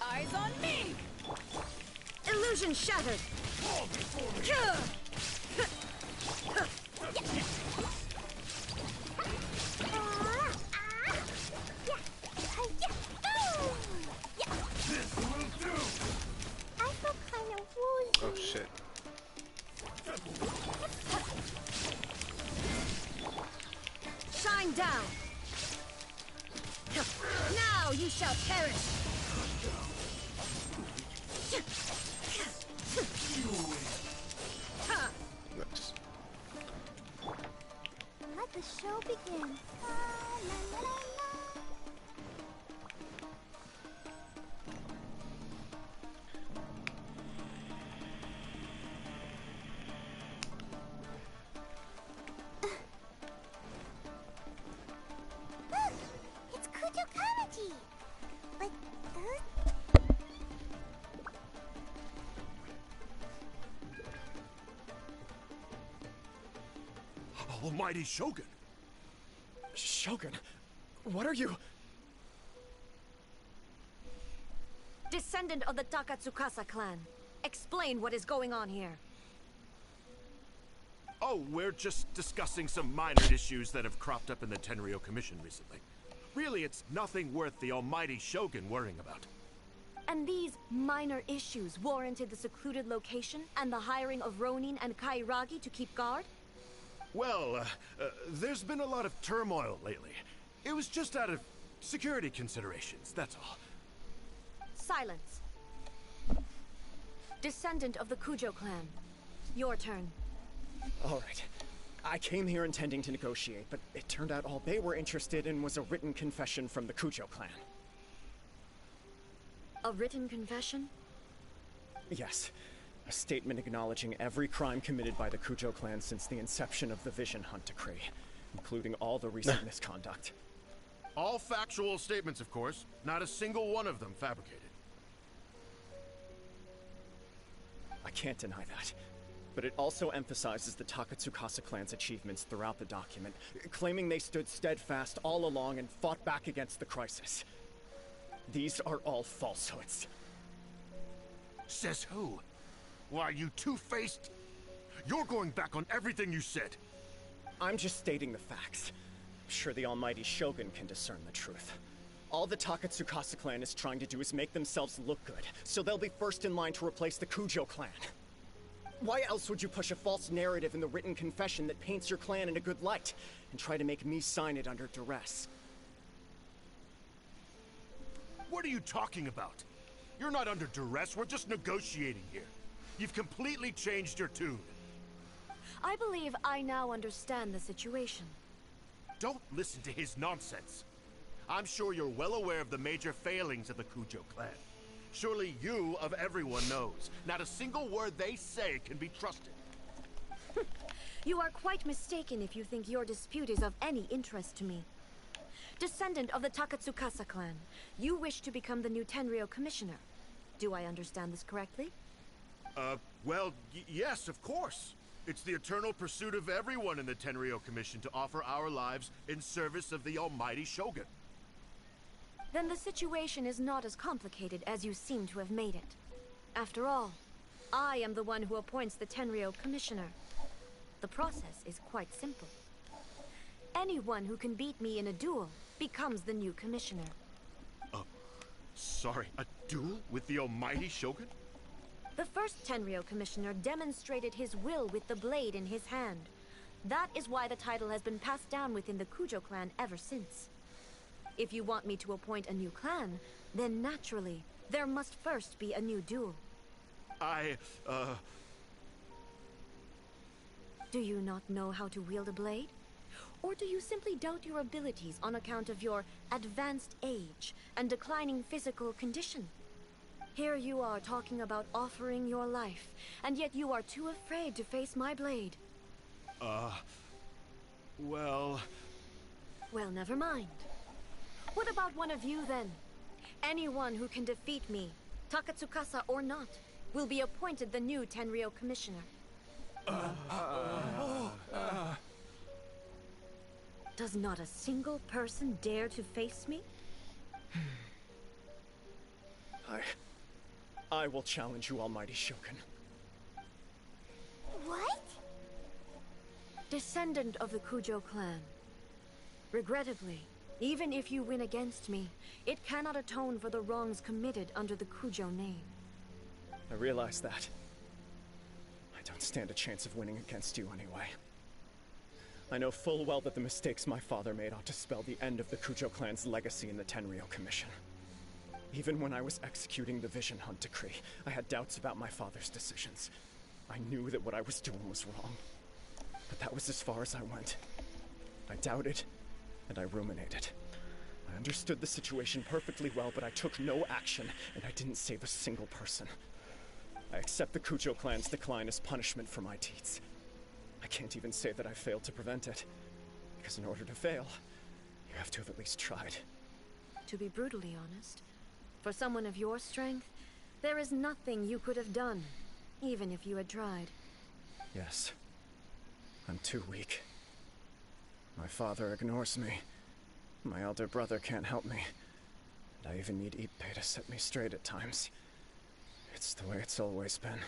Eyes on me! Illusion shattered! I feel kind of woozy. Oh shit. Shine down! Now you shall perish! Nice. Let the show begin. La, la, la, la. Look! It's Kudu Kamaji! But, Almighty Shogun! Shogun, what are you? Descendant of the Takatsukasa clan, explain what is going on here. Oh, we're just discussing some minor issues that have cropped up in the Tenryo Commission recently. Really, it's nothing worth the almighty Shogun worrying about. And these minor issues warranted the secluded location and the hiring of Ronin and Kairagi to keep guard? Well, there's been a lot of turmoil lately. It was just out of security considerations, that's all. Silence. Descendant of the Kujo clan. Your turn. All right. I came here intending to negotiate, but it turned out all they were interested in was a written confession from the Kujo clan. A written confession? Yes. A statement acknowledging every crime committed by the Kujo clan since the inception of the Vision Hunt Decree, including all the recent misconduct. All factual statements, of course. Not a single one of them fabricated. I can't deny that. But it also emphasizes the Takatsukasa clan's achievements throughout the document, claiming they stood steadfast all along and fought back against the crisis. These are all falsehoods. Says who? Why, you two-faced? You're going back on everything you said. I'm just stating the facts. I'm sure the almighty Shogun can discern the truth. All the Takatsukasa clan is trying to do is make themselves look good, so they'll be first in line to replace the Kujo clan. Why else would you push a false narrative in the written confession that paints your clan in a good light, and try to make me sign it under duress? What are you talking about? You're not under duress, we're just negotiating here. You've completely changed your tune. I believe I now understand the situation. Don't listen to his nonsense. I'm sure you're well aware of the major failings of the Kujo clan. Surely you, of everyone, knows. Not a single word they say can be trusted. You are quite mistaken if you think your dispute is of any interest to me. Descendant of the Takatsukasa clan, you wish to become the new Tenryou commissioner. Do I understand this correctly? Well, yes, of course. It's the eternal pursuit of everyone in the Tenryou Commission to offer our lives in service of the almighty Shogun. Then the situation is not as complicated as you seem to have made it. After all, I am the one who appoints the Tenryou commissioner. The process is quite simple. Anyone who can beat me in a duel becomes the new commissioner. Sorry, a duel with the almighty Shogun? The first Tenryou commissioner demonstrated his will with the blade in his hand. That is why the title has been passed down within the Kujo clan ever since. If you want me to appoint a new clan, then naturally, there must first be a new duel. Do you not know how to wield a blade? Or do you simply doubt your abilities on account of your advanced age and declining physical condition? Here you are talking about offering your life, and yet you are too afraid to face my blade. Well, never mind. What about one of you, then? Anyone who can defeat me, Takatsukasa or not, will be appointed the new Tenryou commissioner. Does not a single person dare to face me? I will challenge you, almighty Shogun. What? Descendant of the Kujo clan. Regrettably, even if you win against me, it cannot atone for the wrongs committed under the Kujo name. I realize that. I don't stand a chance of winning against you anyway. I know full well that the mistakes my father made ought to spell the end of the Kujo clan's legacy in the Tenryou Commission. Even when I was executing the Vision Hunt Decree, I had doubts about my father's decisions. I knew that what I was doing was wrong. But that was as far as I went. I doubted, and I ruminated. I understood the situation perfectly well, but I took no action, and I didn't save a single person. I accept the Kujo clan's decline as punishment for my deeds. I can't even say that I failed to prevent it, because in order to fail, you have to have at least tried. To be brutally honest, for someone of your strength, there is nothing you could have done, even if you had tried. Yes. I'm too weak. My father ignores me. My elder brother can't help me. And I even need Ippei to set me straight at times. It's the way it's always been.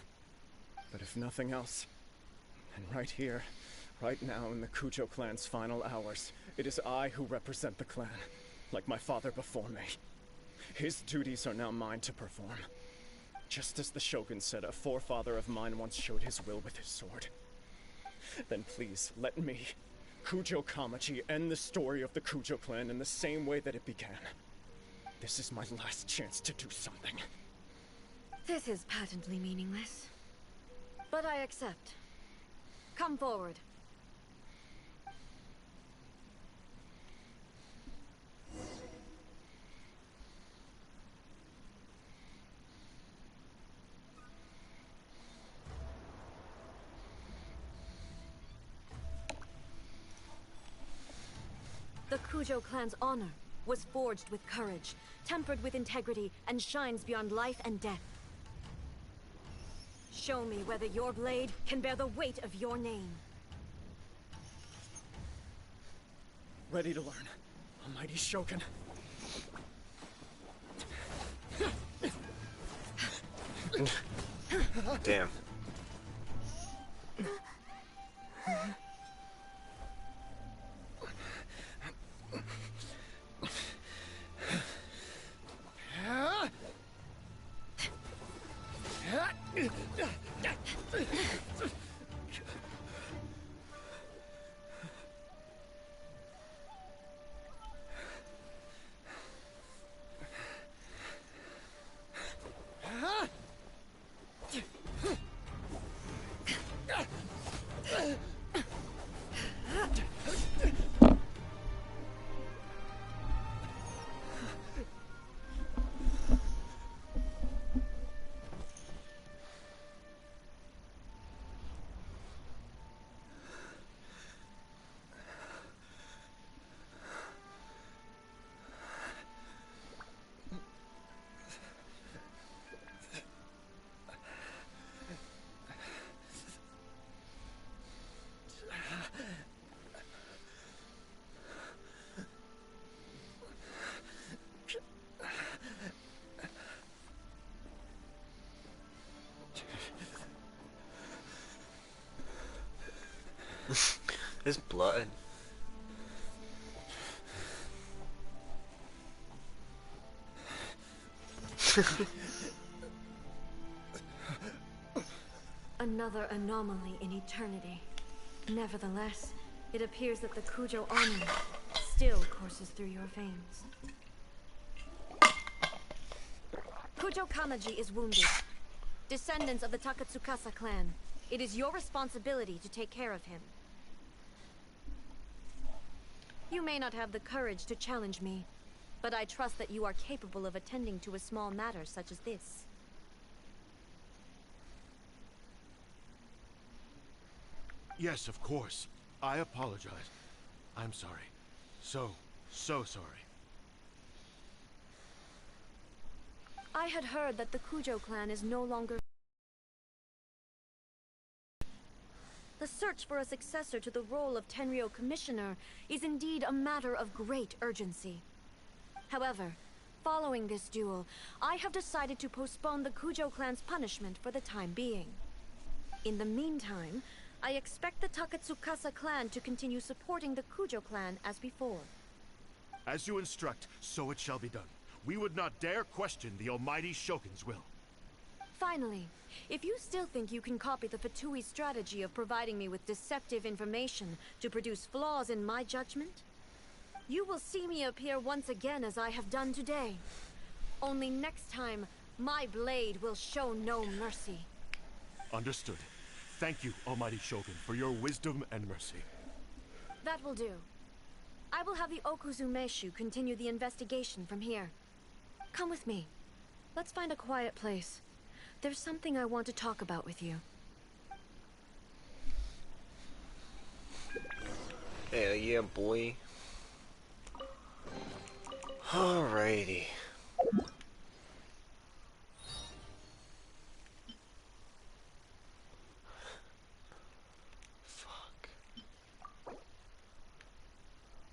But if nothing else, then right here, right now in the Kujo clan's final hours, it is I who represent the clan, like my father before me. His duties are now mine to perform. Just as the Shogun said, a forefather of mine once showed his will with his sword. Then please, let me, Kujo Kamaji, end the story of the Kujo clan in the same way that it began. This is my last chance to do something. This is patently meaningless. But I accept. Come forward. The Kujo clan's honor was forged with courage, tempered with integrity, and shines beyond life and death. Show me whether your blade can bear the weight of your name. Ready to learn, Almighty Shogun. Damn. His blood. Another anomaly in eternity. Nevertheless, it appears that the Kujo honor still courses through your veins. Kujo Kamaji is wounded. Descendants of the Takatsukasa clan, it is your responsibility to take care of him. You may not have the courage to challenge me, but I trust that you are capable of attending to a small matter such as this. Yes, of course. I apologize. I'm sorry. So sorry. I had heard that the Kujo clan is no longer... The search for a successor to the role of Tenryo Commissioner is indeed a matter of great urgency. However, following this duel, I have decided to postpone the Kujo clan's punishment for the time being. In the meantime, I expect the Takatsukasa clan to continue supporting the Kujo clan as before. As you instruct, so it shall be done. We would not dare question the Almighty Shogun's will. Finally, if you still think you can copy the Fatui strategy of providing me with deceptive information to produce flaws in my judgment, you will see me appear once again as I have done today. Only next time, my blade will show no mercy. Understood. Thank you, Almighty Shogun, for your wisdom and mercy. That will do. I will have the Okuzumeshu continue the investigation from here. Come with me. Let's find a quiet place. There's something I want to talk about with you. Hell yeah, boy. Alrighty. Fuck.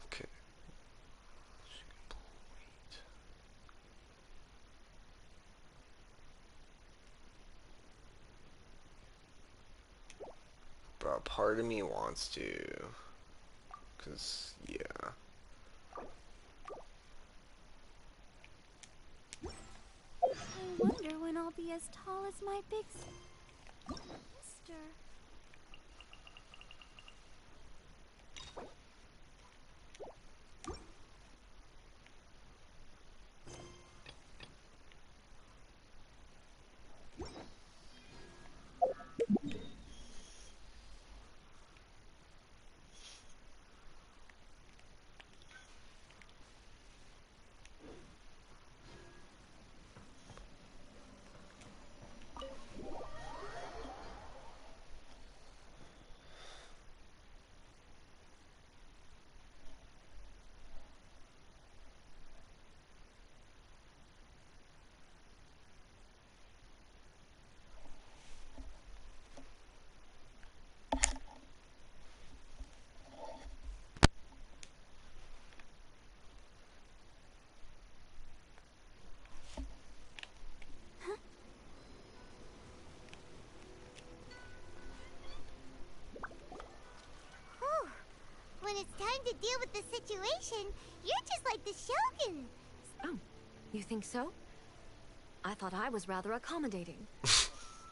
Okay. Bro, part of me wants to, 'cause yeah. wonder when I'll be as tall as my big sister. When it's time to deal with the situation, you're just like the Shogun. Oh, you think so? I thought I was rather accommodating.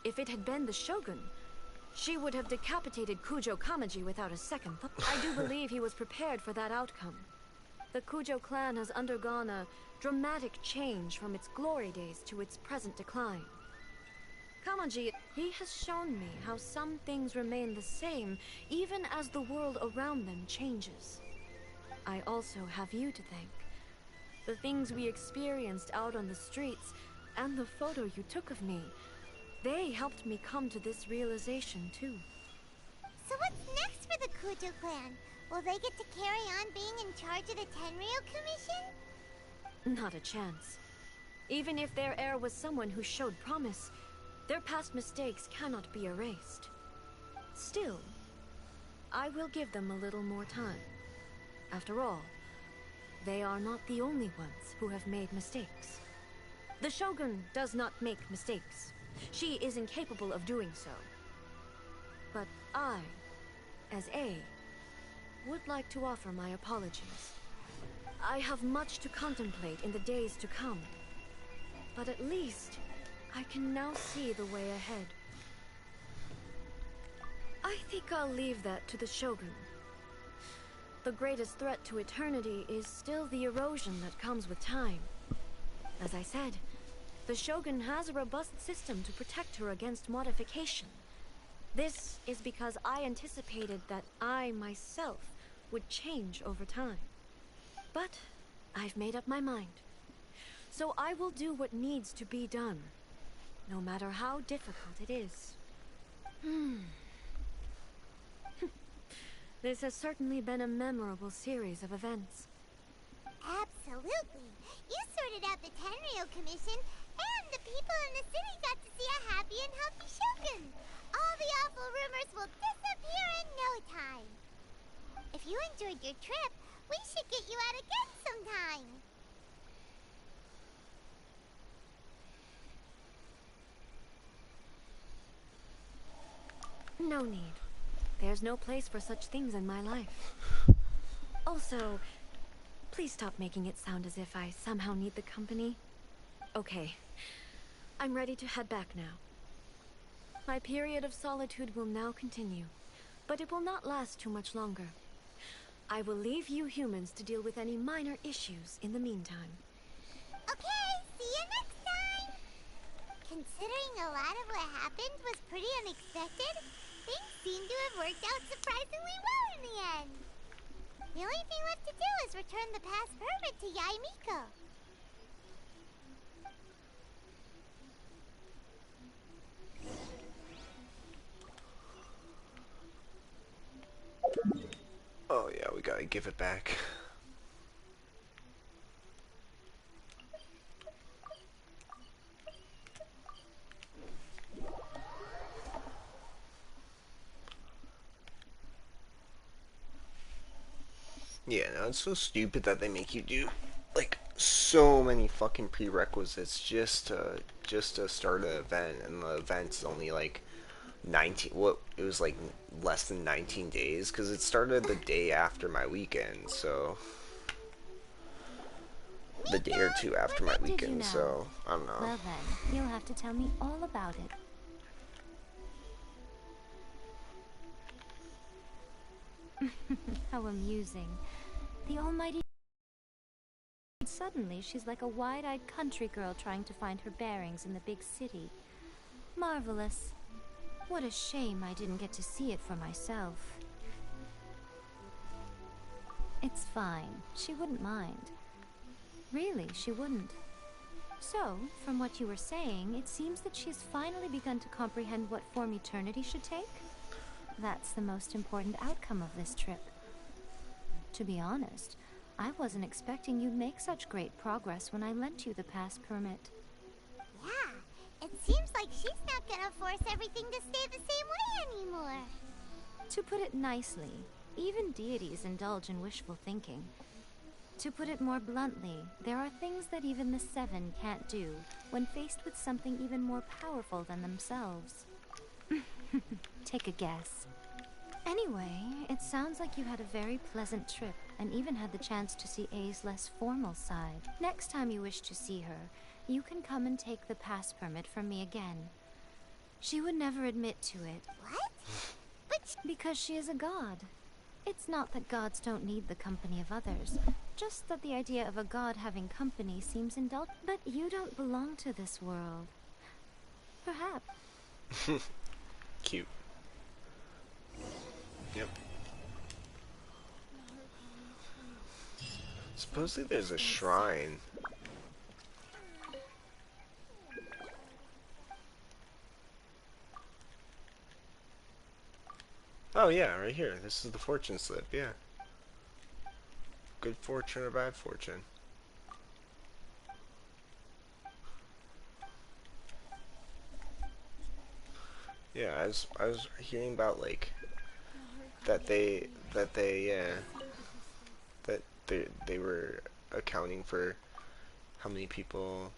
If it had been the Shogun, she would have decapitated Kujo Kamaji without a second thought. I do believe he was prepared for that outcome. The Kujo clan has undergone a dramatic change from its glory days to its present decline. Kamaji, he has shown me how some things remain the same even as the world around them changes. I also have you to thank. The things we experienced out on the streets and the photo you took of me, they helped me come to this realization too. So what's next for the Kujo clan? Will they get to carry on being in charge of the Tenryou Commission? Not a chance. Even if their heir was someone who showed promise, their past mistakes cannot be erased. Still, I will give them a little more time. After all, they are not the only ones who have made mistakes. The Shogun does not make mistakes. She is incapable of doing so. But I, as A, would like to offer my apologies. I have much to contemplate in the days to come, but at least I can now see the way ahead. I think I'll leave that to the Shogun. The greatest threat to eternity is still the erosion that comes with time. As I said, the Shogun has a robust system to protect her against modification. This is because I anticipated that I myself would change over time. But I've made up my mind. So I will do what needs to be done, no matter how difficult it is. This has certainly been a memorable series of events. Absolutely. You sorted out the Tenryou Commission, and the people in the city got to see a happy and healthy Shogun. All the awful rumors will disappear in no time. If you enjoyed your trip, we should get you out again sometime. No need. There's no place for such things in my life. Also, please stop making it sound as if I somehow need the company. Okay, I'm ready to head back now. My period of solitude will now continue, but it will not last too much longer. I will leave you humans to deal with any minor issues in the meantime. Okay, see you next time! Considering a lot of what happened was pretty unexpected, things seem to have worked out surprisingly well in the end. The only thing left to do is return the past permit to Yaimiko. Oh yeah, we gotta give it back. Yeah, no, it's so stupid that they make you do like so many fucking prerequisites just to start an event, and the event's only like 19. What, it was like less than 19 days because it started the day after my weekend. So the day or two after my Did you weekend, know? so I don't know. Well then, you'll have to tell me all about it. How amusing. The almighty... Suddenly, she's like a wide-eyed country girl trying to find her bearings in the big city. Marvelous. What a shame I didn't get to see it for myself. It's fine. She wouldn't mind. Really, she wouldn't. So, from what you were saying, it seems that she's finally begun to comprehend what form eternity should take? That's the most important outcome of this trip. To be honest, I wasn't expecting you'd make such great progress when I lent you the pass permit. Yeah, it seems like she's not gonna force everything to stay the same way anymore. To put it nicely, even deities indulge in wishful thinking. To put it more bluntly, there are things that even the Seven can't do when faced with something even more powerful than themselves. Take a guess. Anyway, it sounds like you had a very pleasant trip and even had the chance to see A's less formal side. Next time you wish to see her, you can come and take the pass permit from me again. She would never admit to it. What? Because she is a god. It's not that gods don't need the company of others, just that the idea of a god having company seems indulgent. But you don't belong to this world. Perhaps. Cute. Yep. Supposedly there's a shrine. Oh yeah, right here. This is the fortune slip, yeah. Good fortune or bad fortune. Yeah, I was hearing about like that they were accounting for how many people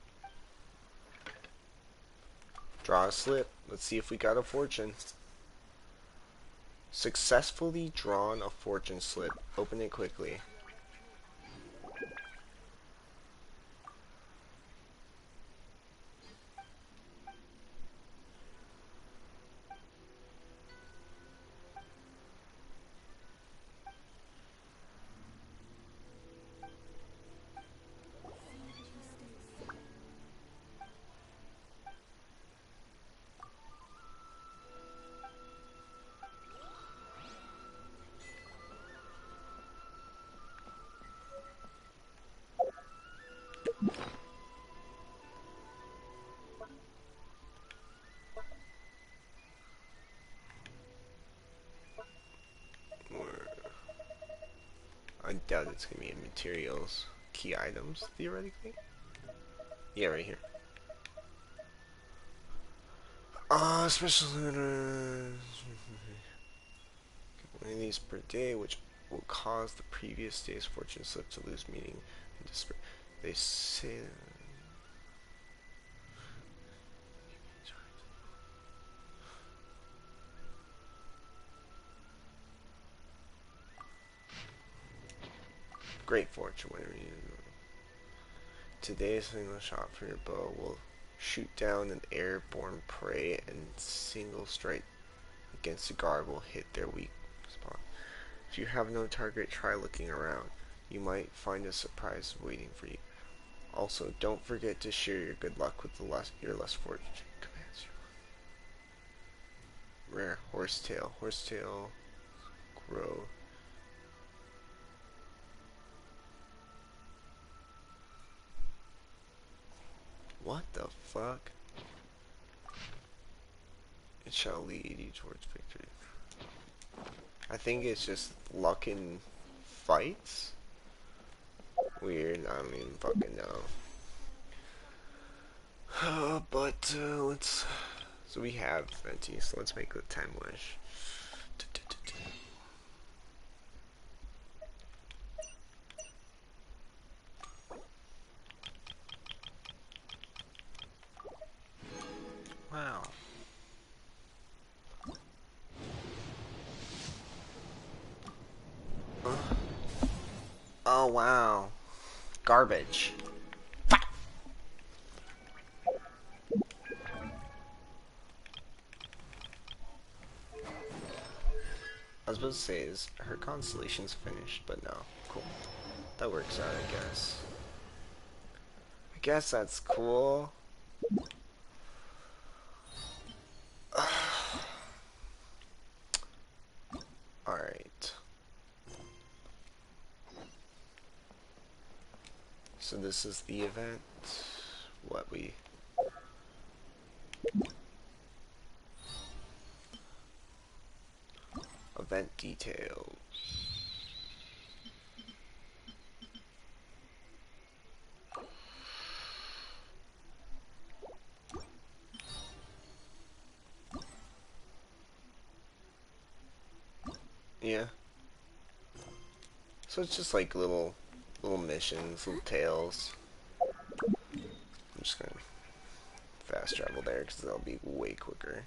draw a slip. Let's see if we got a fortune. Successfully drawn a fortune slip. Open it quickly. I doubt it's gonna be in materials. Key items, theoretically. Yeah, right here. Special one of these per day, which will cause the previous day's fortune slip to lose meaning and disperse. They say. Great fortune, whatever you do. Today's single shot for your bow will shoot down an airborne prey, and single strike against a guard will hit their weak spot. If you have no target, try looking around. You might find a surprise waiting for you. Also, don't forget to share your good luck with your less fortunate commands. Rare horsetail, grow. What the fuck? It shall lead you towards victory. I think it's just luck in fights? Weird, I don't even fucking know. But let's... So we have Venti, so let's make the time wish. Wow. Oh wow. Garbage. I was supposed to say, is her constellation's finished, but no. Cool. That works out, I guess. I guess that's cool. Alright. So this is the event. What we... Event details. Yeah. So it's just like little missions, little tales. I'm just gonna fast travel there because that'll be way quicker.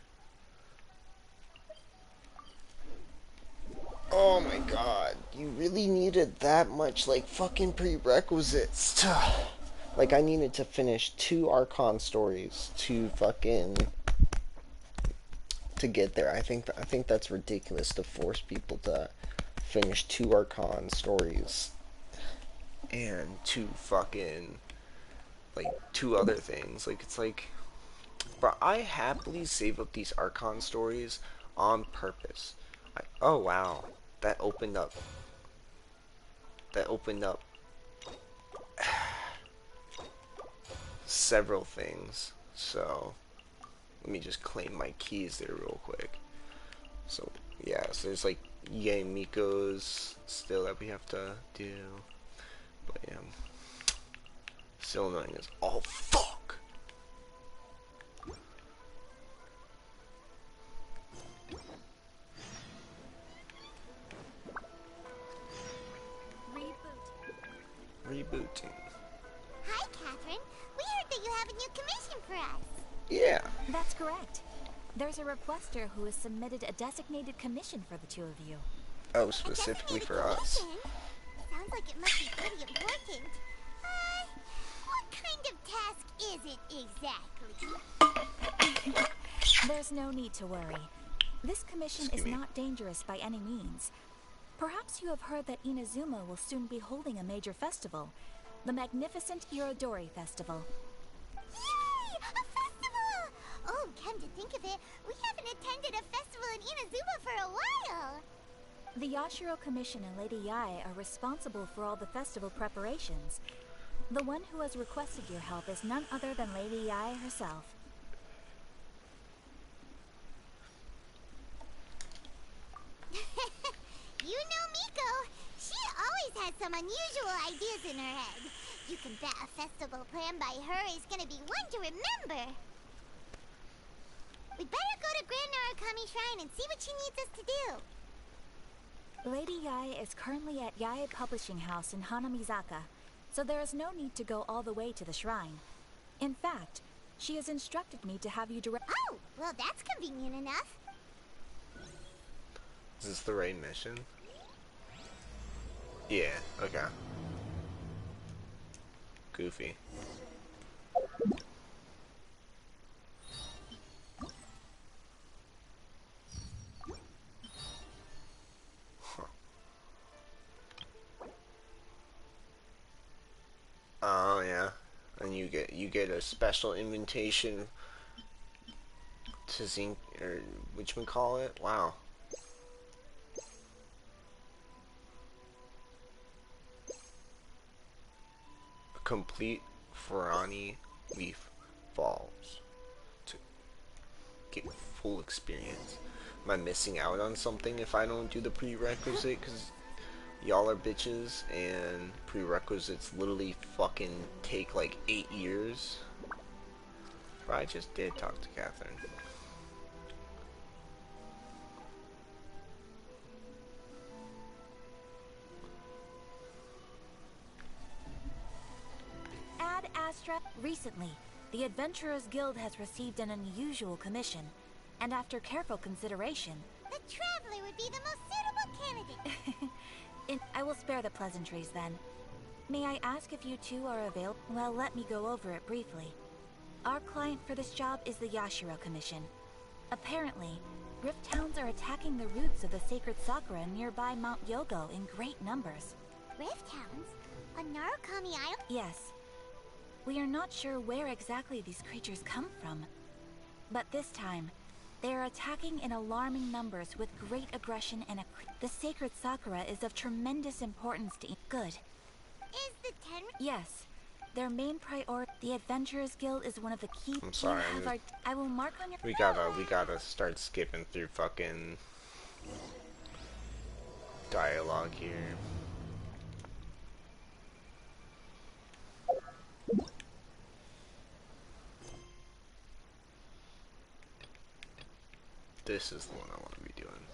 Oh my god, you really needed that much, like, fucking prerequisites to... Like, I needed to finish 2 Archon stories to fucking... to get there. I think that's ridiculous to force people to finish 2 Archon stories and 2 fucking... like, 2 other things. Like, it's like... Bro, I happily save up these Archon stories on purpose. Oh wow, that opened up several things. So let me just claim my keys there real quick. So yeah, so there's like Yay Miko's still that we have to do, but yeah, still annoying as all fuck. Rebooting. Hi, Catherine. We heard that you have a new commission for us. Yeah. That's correct. There's a requester who has submitted a designated commission for the 2 of you. Oh, specifically for us. Sounds like it must be pretty important. What kind of task is it exactly? There's no need to worry. This commission is not dangerous by any means. Perhaps you have heard that Inazuma will soon be holding a major festival, the magnificent Irodori Festival. Yay! A festival! Oh, come to think of it, we haven't attended a festival in Inazuma for a while. The Yashiro Commission and Lady Yae are responsible for all the festival preparations. The one who has requested your help is none other than Lady Yae herself. You know Miko. She always has some unusual ideas in her head. You can bet a festival planned by her is gonna be one to remember. We'd better go to Grand Narukami Shrine and see what she needs us to do. Lady Yae is currently at Yae Publishing House in Hanamizaka, so there is no need to go all the way to the shrine. In fact, she has instructed me to have you direct— Oh, well that's convenient enough. Is this the raid mission? Yeah, okay. Goofy. Huh. Oh yeah. And you get a special invitation to Zinc, or whatchamacallit? Wow. Complete Ferrani Leaf Falls to get full experience. Am I missing out on something if I don't do the prerequisite? Because y'all are bitches and prerequisites literally fucking take like 8 years. But I just did talk to Catherine. Recently, the Adventurers Guild has received an unusual commission, and after careful consideration... The Traveler would be the most suitable candidate. I will spare the pleasantries then. May I ask if you two are available? Well, let me go over it briefly. Our client for this job is the Yashiro Commission. Apparently, Rift Hounds are attacking the roots of the sacred sakura nearby Mount Yogo in great numbers. Rift Hounds? On Narukami Island? Yes. We are not sure where exactly these creatures come from. But this time, they are attacking in alarming numbers with great aggression and the sacred sakura is of tremendous importance to Good. Is the Tenri? Yes. Their main priority, the Adventurers Guild, is one of the key. I'm sorry. I will mark on your. We gotta start skipping through fucking dialogue here. This is the one I want to be doing.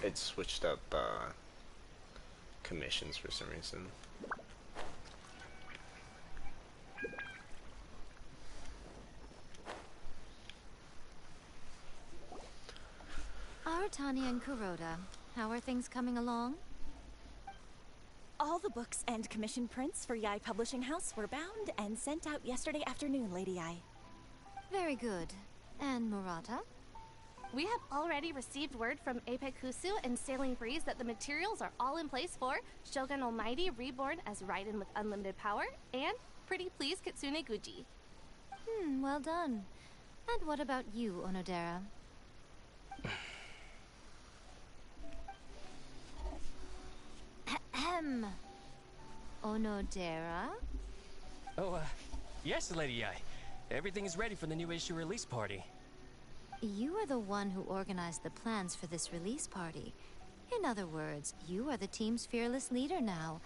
It switched up commissions for some reason. Aratani and Kuroda, how are things coming along? All the books and commission prints for Yai Publishing House were bound and sent out yesterday afternoon, Lady Yai. Very good. And Murata? We have already received word from Apekusu and Sailing Breeze that the materials are all in place for Shogun Almighty reborn as Raiden with unlimited power and Pretty Please Kitsune Guji. Well done. And what about you, Onodera? Ahem. Onodera? Oh, yes, Lady Yai. Everything is ready for the new issue release party. You are the one who organized the plans for this release party. In other words, you are the team's fearless leader now.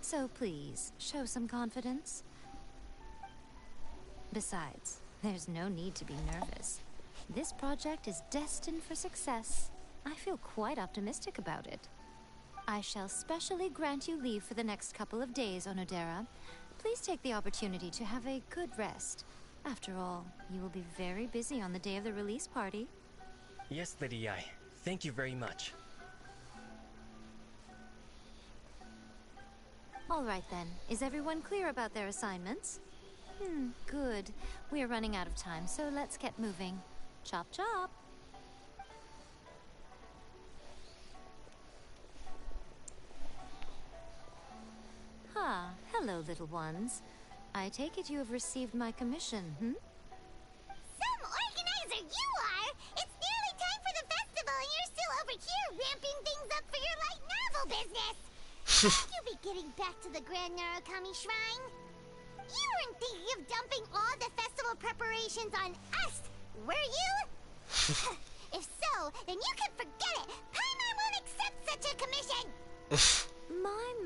So please, show some confidence. Besides, there's no need to be nervous. This project is destined for success. I feel quite optimistic about it. I shall specially grant you leave for the next couple of days, Onodera. Please take the opportunity to have a good rest. After all, you will be very busy on the day of the release party. Yes, Lady Yai. Thank you very much. All right then. Is everyone clear about their assignments? Good. We are running out of time, so let's get moving. Chop chop! Hello, little ones. I take it you have received my commission, Some organizer you are! It's nearly time for the festival and you're still over here ramping things up for your light novel business! You'll be getting back to the Grand Narukami Shrine? You weren't thinking of dumping all the festival preparations on us, were you? If so, then you can forget it! Paimon won't accept such a commission!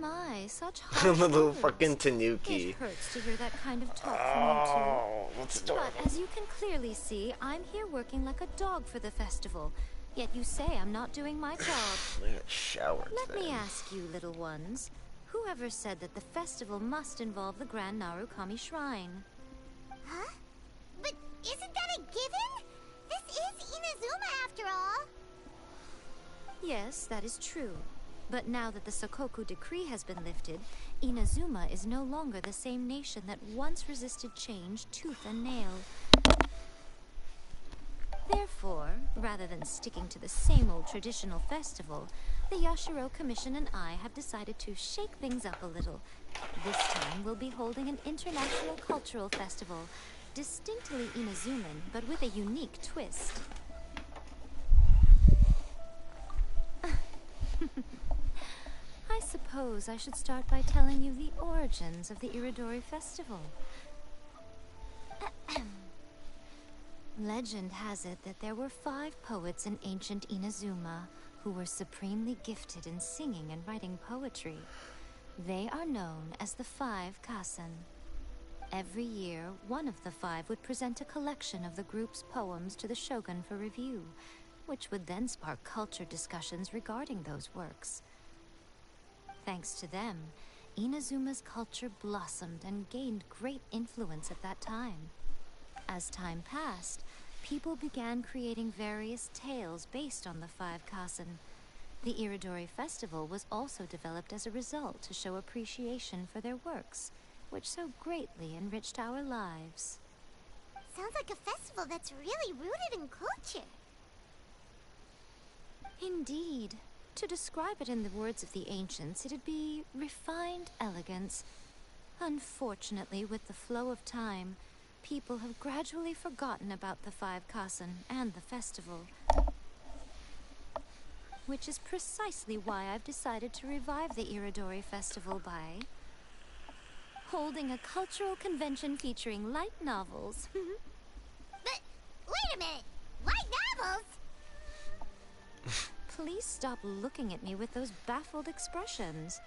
My, such harsh little words. fucking Tanuki. It hurts to hear that kind of talk from you two. But as you can clearly see, I'm here working like a dog for the festival. Yet you say I'm not doing my job. Shower. Let me ask you, little ones. Whoever said that the festival must involve the Grand Narukami Shrine? Huh? But isn't that a given? This is Inazuma after all. Yes, that is true. But now that the Sokoku decree has been lifted, Inazuma is no longer the same nation that once resisted change tooth and nail. Therefore, rather than sticking to the same old traditional festival, the Yashiro Commission and I have decided to shake things up a little. This time we'll be holding an international cultural festival, distinctly Inazuman, but with a unique twist. I suppose I should start by telling you the origins of the Iridori Festival. Legend has it that there were 5 poets in ancient Inazuma who were supremely gifted in singing and writing poetry. They are known as the 5 Kasen. Every year, one of the 5 would present a collection of the group's poems to the shogun for review, which would then spark culture discussions regarding those works. Thanks to them, Inazuma's culture blossomed and gained great influence at that time. As time passed, people began creating various tales based on the 5 Kasen. The Iridori Festival was also developed as a result to show appreciation for their works, which so greatly enriched our lives. Sounds like a festival that's really rooted in culture. Indeed. To describe it in the words of the ancients, it'd be refined elegance. Unfortunately, with the flow of time, people have gradually forgotten about the Five Kassen and the festival. Which is precisely why I've decided to revive the Iridori Festival by holding a cultural convention featuring light novels. But, wait a minute! Light novels? Please stop looking at me with those baffled expressions.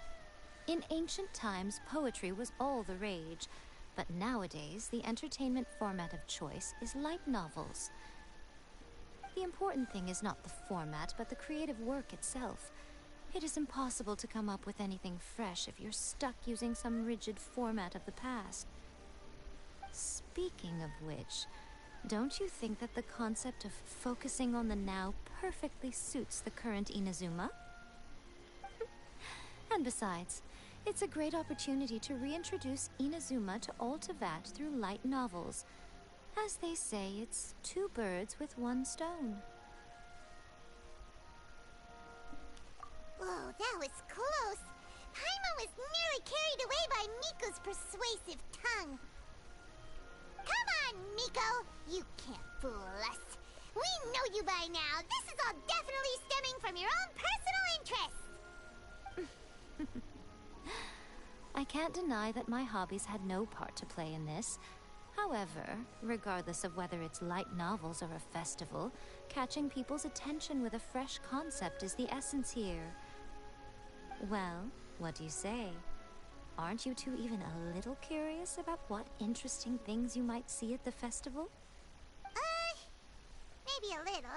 In ancient times, poetry was all the rage, but nowadays, the entertainment format of choice is light novels. The important thing is not the format, but the creative work itself. It is impossible to come up with anything fresh if you're stuck using some rigid format of the past. Speaking of which, don't you think that the concept of focusing on the now perfectly suits the current Inazuma? And besides, it's a great opportunity to reintroduce Inazuma to Altavat through light novels. As they say, it's two birds with one stone. Whoa, that was close. Paimon was nearly carried away by Miko's persuasive tongue. Come on, Miko! You can't fool us. We know you by now. This is all definitely stemming from your own personal interests. I can't deny that my hobbies had no part to play in this. However, regardless of whether it's light novels or a festival, catching people's attention with a fresh concept is the essence here. Well, what do you say? Aren't you two even a little curious about what interesting things you might see at the festival? Maybe a little.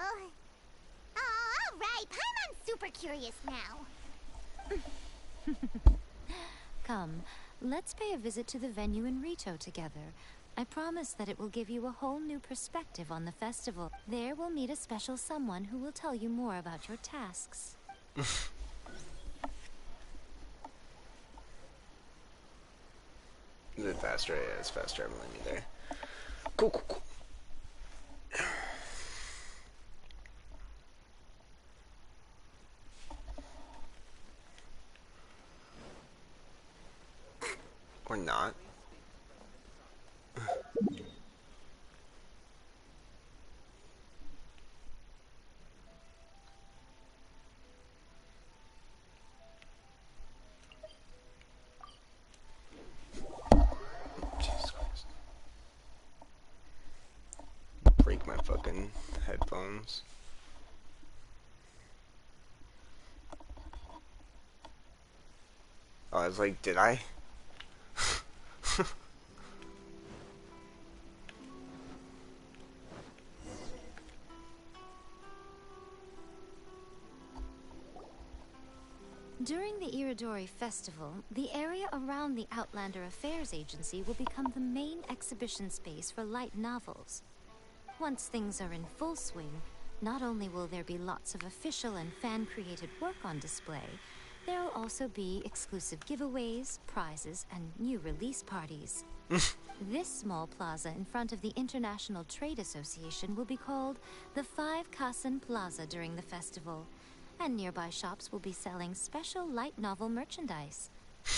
Oh, alright, Paimon's super curious now. Come, let's pay a visit to the venue in Rito together. I promise that it will give you a whole new perspective on the festival. There we'll meet a special someone who will tell you more about your tasks. Is it faster? Yeah, it's faster. I'm letting you there. Cool, cool, cool. Or not. Jesus Christ. Break my fucking headphones. Oh, I was like, did I? During the Iridori Festival, the area around the Outlander Affairs Agency will become the main exhibition space for light novels. Once things are in full swing, not only will there be lots of official and fan-created work on display, there will also be exclusive giveaways, prizes, and new release parties. This small plaza in front of the International Trade Association will be called the Five Kassen Plaza during the festival, and nearby shops will be selling special light novel merchandise.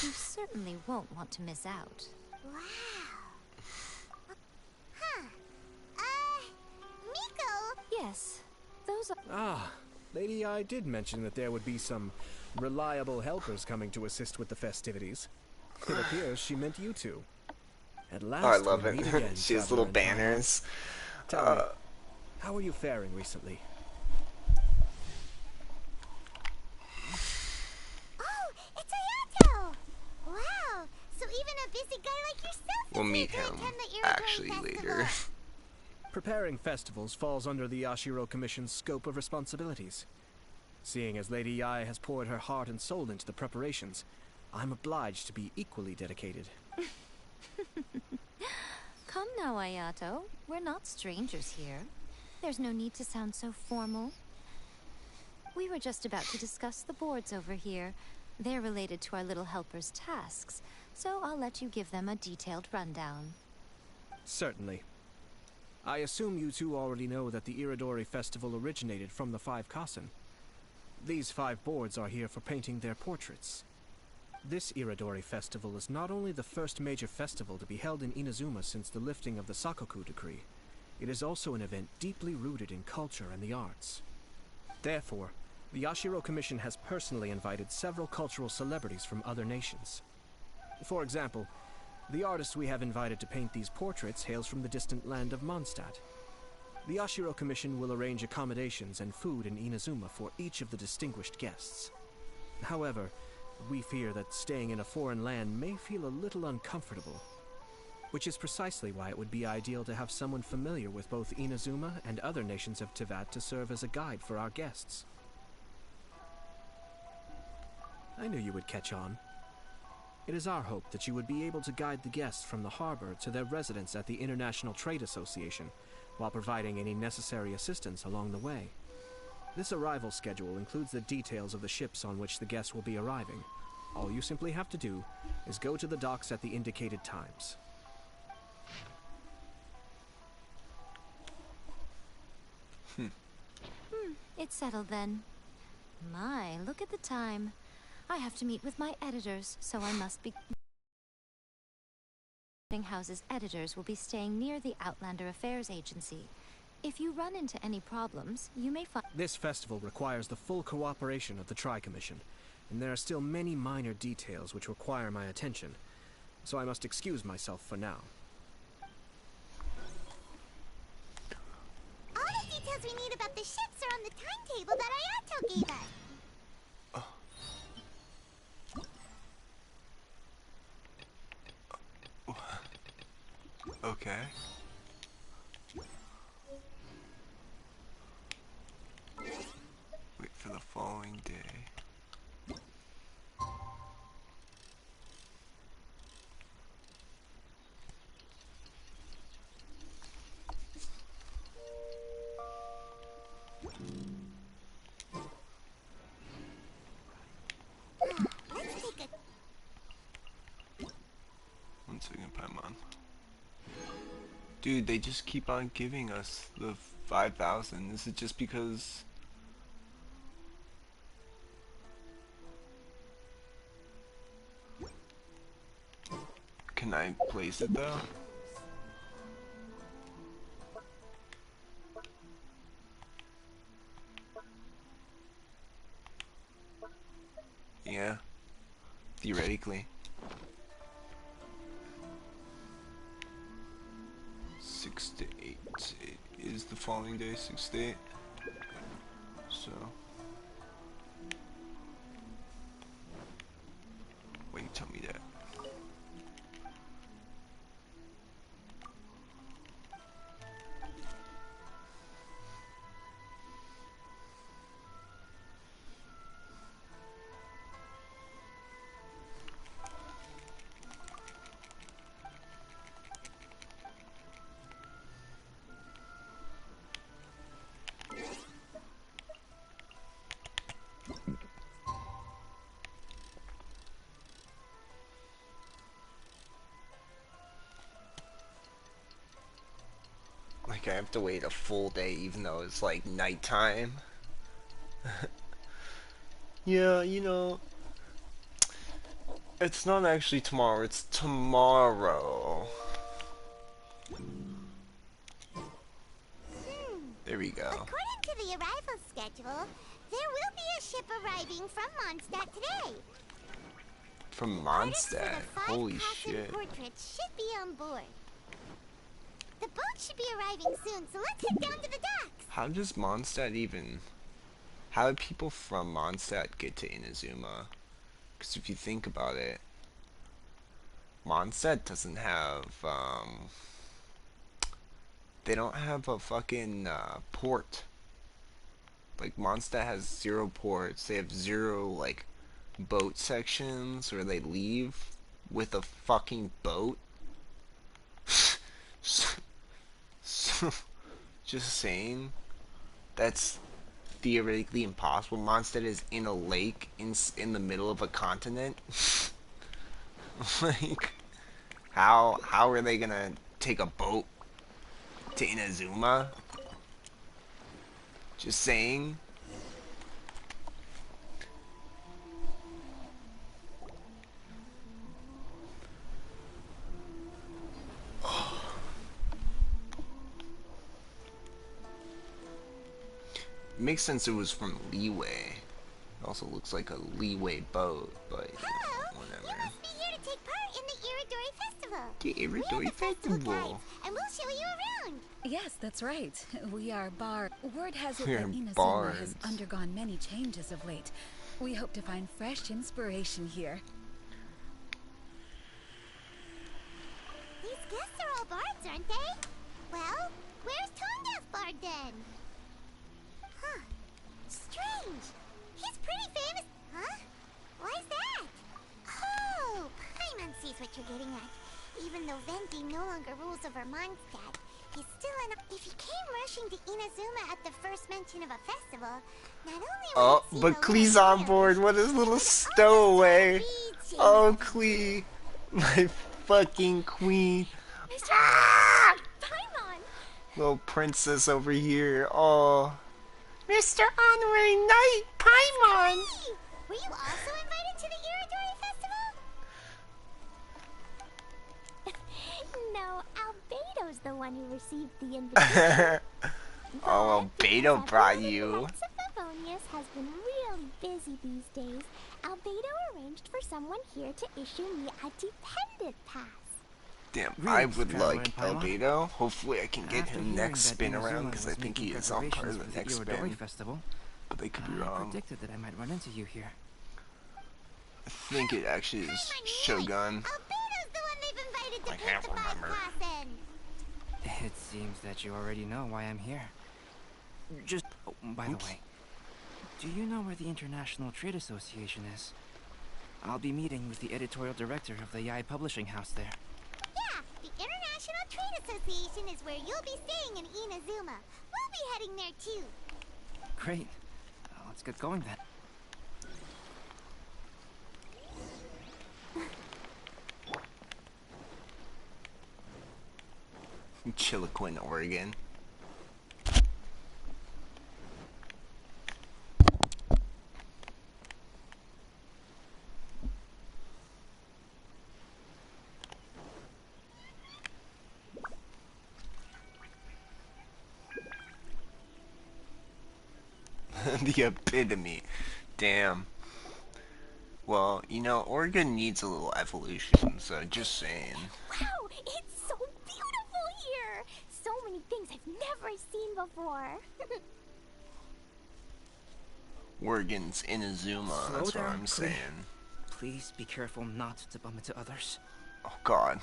You certainly won't want to miss out. Wow. Huh. Miko? Yes, those are... Ah, Lady I did mention that there would be some reliable helpers coming to assist with the festivities. It appears she meant you two. At last, Oh, I love we meet it. again, She has traveler little in time. banners. Tell me, how are you faring recently? Oh, it's Ayato! Wow, so even a busy guy like yourself We'll meet him attend the Iridori actually Festival. later. Preparing festivals falls under the Yashiro Commission's scope of responsibilities. Seeing as Lady Yae has poured her heart and soul into the preparations, I'm obliged to be equally dedicated. Come now, Ayato. We're not strangers here. There's no need to sound so formal. We were just about to discuss the boards over here. They're related to our little helper's tasks, so I'll let you give them a detailed rundown. Certainly. I assume you two already know that the Iridori Festival originated from the 5 Kasen. These 5 boards are here for painting their portraits. This Iridori Festival is not only the first major festival to be held in Inazuma since the lifting of the Sakoku decree, it is also an event deeply rooted in culture and the arts. Therefore, the Yashiro Commission has personally invited several cultural celebrities from other nations. For example, the artist we have invited to paint these portraits hails from the distant land of Mondstadt. The Yashiro Commission will arrange accommodations and food in Inazuma for each of the distinguished guests. However, we fear that staying in a foreign land may feel a little uncomfortable, which is precisely why it would be ideal to have someone familiar with both Inazuma and other nations of Teyvat to serve as a guide for our guests. I knew you would catch on. It is our hope that you would be able to guide the guests from the harbor to their residence at the International Trade Association, while providing any necessary assistance along the way. This arrival schedule includes the details of the ships on which the guests will be arriving. All you simply have to do is go to the docks at the indicated times. It's settled then. My, look at the time. I have to meet with my editors, so I must be... House's editors will be staying near the Outlander Affairs Agency. If you run into any problems, you may find... This festival requires the full cooperation of the Tri-Commission, and there are still many minor details which require my attention, so I must excuse myself for now. All the details we need about the ships are on the timetable that Ayato gave us. Okay. Wait for the following day. One second, Paimon. Dude, they just keep on giving us the 5,000. Is it just because... Can I place it though? Yeah. Theoretically. 6 to 8. Is the following day 6 to 8? So. Wait, tell me that. Like, I have to wait a full day even though it's like nighttime. Yeah, you know, it's not actually tomorrow, it's tomorrow. There we go. According to the arrival schedule, there will be a ship arriving from Mondstadt today. From Mondstadt? Holy shit. Portraits should be on board. The boat should be arriving soon, so let's head down to the docks. How does Mondstadt even... How did people from Mondstadt get to Inazuma? Because if you think about it, Mondstadt doesn't have, they don't have a fucking, port. Like, Mondstadt has 0 ports. They have 0, like, boat sections where they leave with a fucking boat. So, just saying, that's theoretically impossible. Mondstadt is in a lake in the middle of a continent. Like, how are they gonna take a boat to Inazuma. Just saying. Makes sense it was from Leeway. It also looks like a Leeway boat, but whatever. You must be here to take part in the Iridori Festival. The Iridori Festival. And we'll show you around. Yes, that's right. We are bar. Word has it We that are Inazuma bards. has undergone many changes of late. We hope to find fresh inspiration here. These guests are all bards, aren't they? Well, where's Tonga's bard then? Huh. Strange. He's pretty famous. Huh? Why's that? Oh, Paimon sees what you're getting at. Even though Venti no longer rules over Mondstadt, he's still an... If he came rushing to Inazuma at the first mention of a festival, not only will Oh, it seem but a little Klee's on board. What a little stowaway. Oh, Klee. My fucking queen. Ah! Paimon! Little princess over here. Oh. Mr. Honorary Knight, Paimon! Were you also invited to the Iridori Festival? No, Albedo's the one who received the invitation. Oh, Albedo brought you. Favonius has been really busy these days. Albedo arranged for someone here to issue me a dependent pass. Damn, Really, I would Traveler like and Paimon? Albedo. Hopefully I can get After him hearing next that spin Inazuma around, because I was think he making is on part of preparations the for next Irodori spin. Festival, But they could be I wrong. predicted that I might run into you here. I think it actually is Shogun. Albedo's the one they've invited to I paint can't the five remember. pass in. It seems that you already know why I'm here. Just, oh, by the way, do you know where the International Trade Association is? I'll be meeting with the editorial director of the Yai Publishing House there. Yeah, the International Trade Association is where you'll be staying in Inazuma. We'll be heading there too. Great. Let's get going then. Chiloquin, Oregon. The epitome. Damn. Well, you know, Oregon needs a little evolution, so just saying. Wow, it's so beautiful here. So many things I've never seen before. Oregon's Inazuma, Slow that's what down, I'm Klee. saying. Please be careful not to bump into others. Oh god.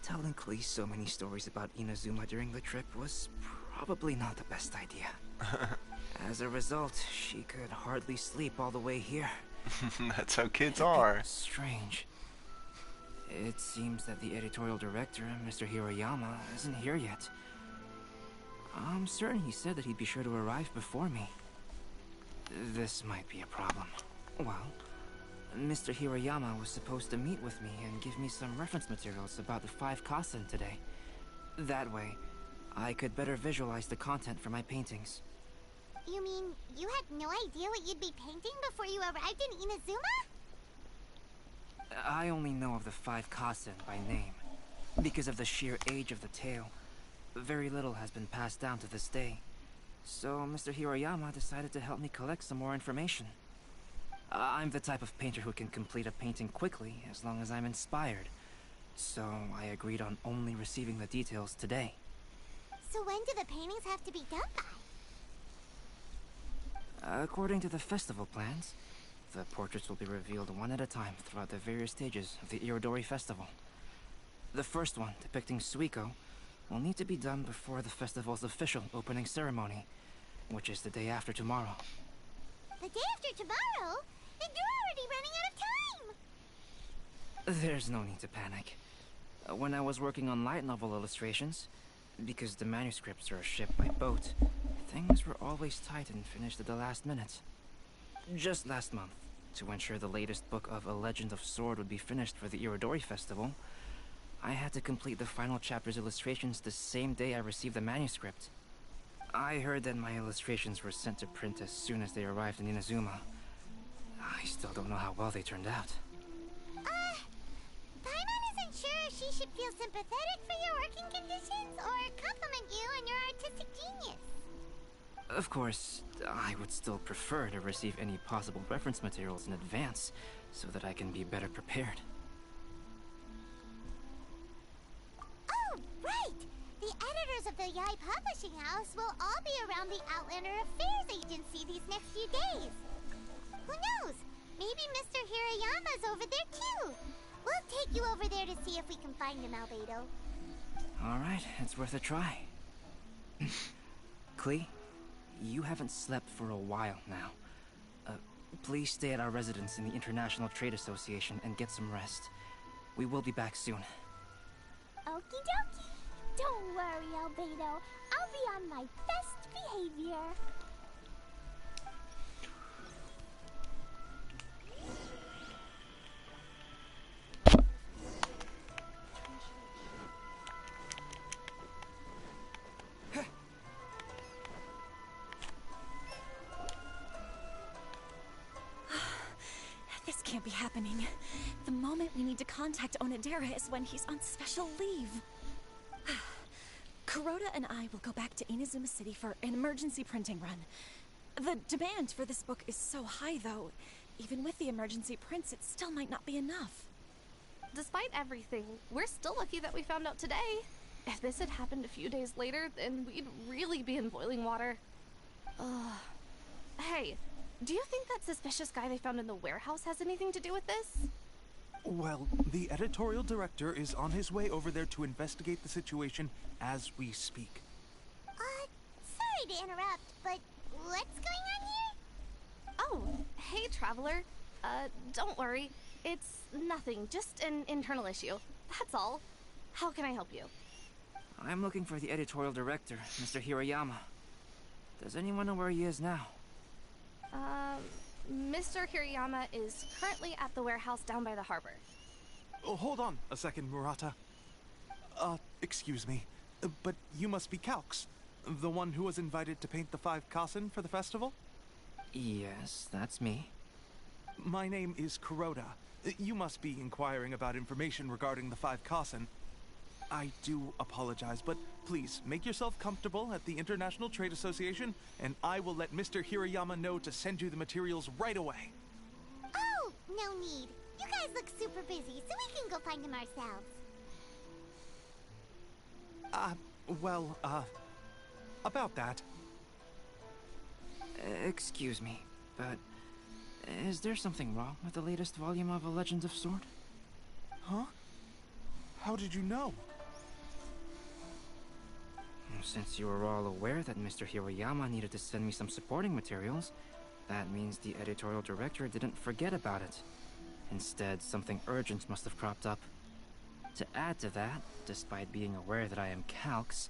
Telling Klee so many stories about Inazuma during the trip was probably not the best idea. As a result, she could hardly sleep all the way here. That's how kids are. Strange. It seems that the editorial director, Mr. Hiroyama, isn't here yet. I'm certain he said that he'd be sure to arrive before me. This might be a problem. Well, Mr. Hiroyama was supposed to meet with me and give me some reference materials about the 5 Kasen today. That way, I could better visualize the content for my paintings. You mean you had no idea what you'd be painting before you arrived in Inazuma? I only know of the 5 Kasen by name. Because of the sheer age of the tale, very little has been passed down to this day. So Mr. Hiroyama decided to help me collect some more information. I'm the type of painter who can complete a painting quickly as long as I'm inspired. So I agreed on only receiving the details today. So when do the paintings have to be done by? According to the festival plans, the portraits will be revealed one at a time throughout the various stages of the Irodori Festival. The first one, depicting Suiko, will need to be done before the festival's official opening ceremony, which is the day after tomorrow. The day after tomorrow? Then you're already running out of time! There's no need to panic. When I was working on light novel illustrations, because the manuscripts are shipped by boat, things were always tight and finished at the last minute. Just last month, to ensure the latest book of A Legend of Sword would be finished for the Irodori Festival, I had to complete the final chapter's illustrations the same day I received the manuscript. I heard that my illustrations were sent to print as soon as they arrived in Inazuma. I still don't know how well they turned out. Paimon isn't sure if she should feel sympathetic for your working conditions or compliment you on your artistic genius. Of course, I would still prefer to receive any possible reference materials in advance, so that I can be better prepared. Oh, right! The editors of the Yai Publishing House will all be around the Outlander Affairs Agency these next few days. Who knows? Maybe Mr. Hirayama's over there too. We'll take you over there to see if we can find him, Albedo. Alright, it's worth a try. Klee, you haven't slept for a while now. Please stay at our residence in the International Trade Association and get some rest. We will be back soon. Okie dokie. Don't worry, Albedo. I'll be on my best behavior. This can't be happening. The moment we need to contact Onodera is when he's on special leave. Kuroda and I will go back to Inazuma City for an emergency printing run. The demand for this book is so high, though. Even with the emergency prints, it still might not be enough. Despite everything, we're still lucky that we found out today. If this had happened a few days later, then we'd really be in boiling water. Hey, do you think that suspicious guy they found in the warehouse has anything to do with this? Well, the editorial director is on his way over there to investigate the situation as we speak. Sorry to interrupt, but what's going on here? Oh, hey, Traveler. Don't worry. It's nothing, just an internal issue. That's all. How can I help you? I'm looking for the editorial director, Mr. Hirayama. Does anyone know where he is now? Mr. Hirayama is currently at the warehouse down by the harbor. Oh, hold on a second, Murata. Excuse me, but you must be Calx, the one who was invited to paint the 5 Kasen for the festival? Yes, that's me. My name is Kuroda. You must be inquiring about information regarding the 5 Kasen. I do apologize, but please make yourself comfortable at the International Trade Association, and I will let Mr. Hirayama know to send you the materials right away. Oh, no need. You guys look super busy, so we can go find him ourselves. About that. Excuse me, but is there something wrong with the latest volume of A Legend of Sword? Huh? How did you know? Since you were all aware that Mr. Hirayama needed to send me some supporting materials, that means the editorial director didn't forget about it. Instead, something urgent must have cropped up. To add to that, despite being aware that I am Calx,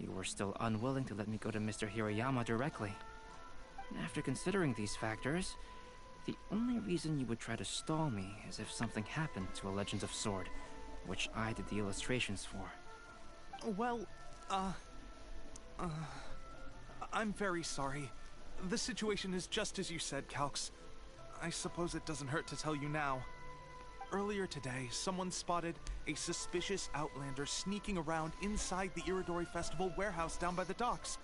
you were still unwilling to let me go to Mr. Hirayama directly. After considering these factors, the only reason you would try to stall me is if something happened to A Legend of Sword, which I did the illustrations for. Well, I'm very sorry. The situation is just as you said, Calx. I suppose it doesn't hurt to tell you now. Earlier today, someone spotted a suspicious outlander sneaking around inside the Iridori Festival warehouse down by the docks.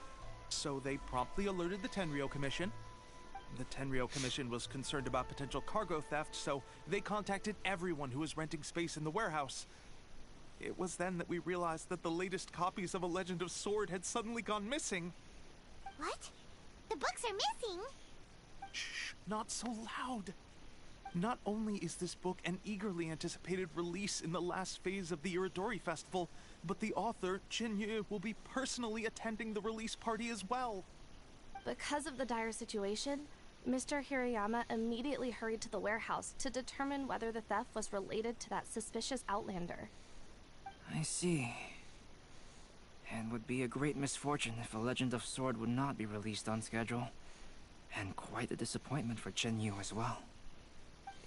So they promptly alerted the Tenryou Commission. The Tenryou Commission was concerned about potential cargo theft, so they contacted everyone who was renting space in the warehouse. It was then that we realized that the latest copies of A Legend of Sword had suddenly gone missing. What? The books are missing? Shh, not so loud. Not only is this book an eagerly anticipated release in the last phase of the Iridori Festival, but the author, Jinyu, will be personally attending the release party as well. Because of the dire situation, Mr. Hirayama immediately hurried to the warehouse to determine whether the theft was related to that suspicious outlander. I see. It would be a great misfortune if A Legend of Sword would not be released on schedule. And quite a disappointment for Jinyu as well.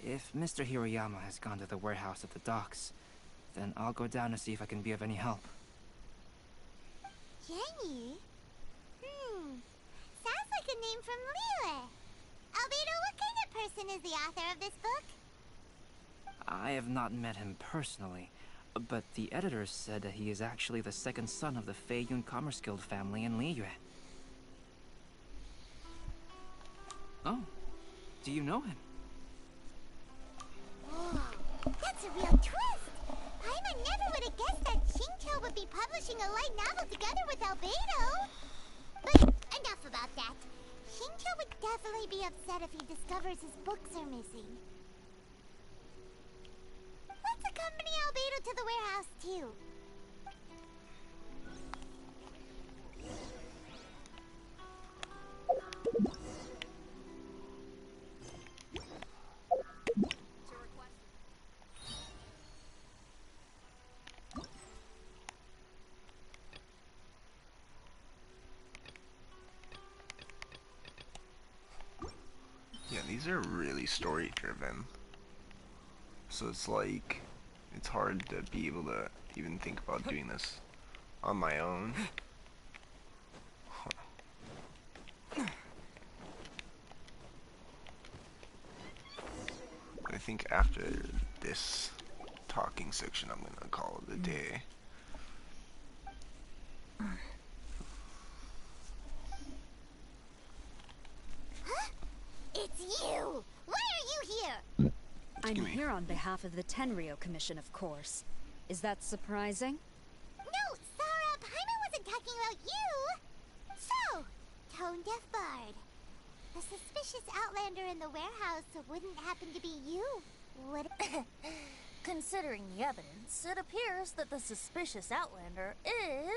If Mr. Hirayama has gone to the warehouse at the docks, Then I'll go down to see if I can be of any help. Jenny? Sounds like a name from Liyue. Albedo, what kind of person is the author of this book? I have not met him personally, but the editor said that he is actually the second son of the Feiyun Commerce Guild family in Liyue. Oh, do you know him? Whoa, that's a real twist! Paimon never would have guessed that Xingqiu would be publishing a light novel together with Albedo! But enough about that. Xingqiu would definitely be upset if he discovers his books are missing. Let's accompany Albedo to the warehouse, too. Yeah, these are really story driven. So it's like, it's hard to be able to even think about doing this on my own. I think after this talking section, I'm gonna call it a day. It's you! Why are you here? I'm here on behalf of the Tenryou Commission, of course. Is that surprising? No, Sarah, Paimon wasn't talking about you! So, tone-deaf bard. The suspicious outlander in the warehouse wouldn't happen to be you, would it? Considering the evidence, it appears that the suspicious outlander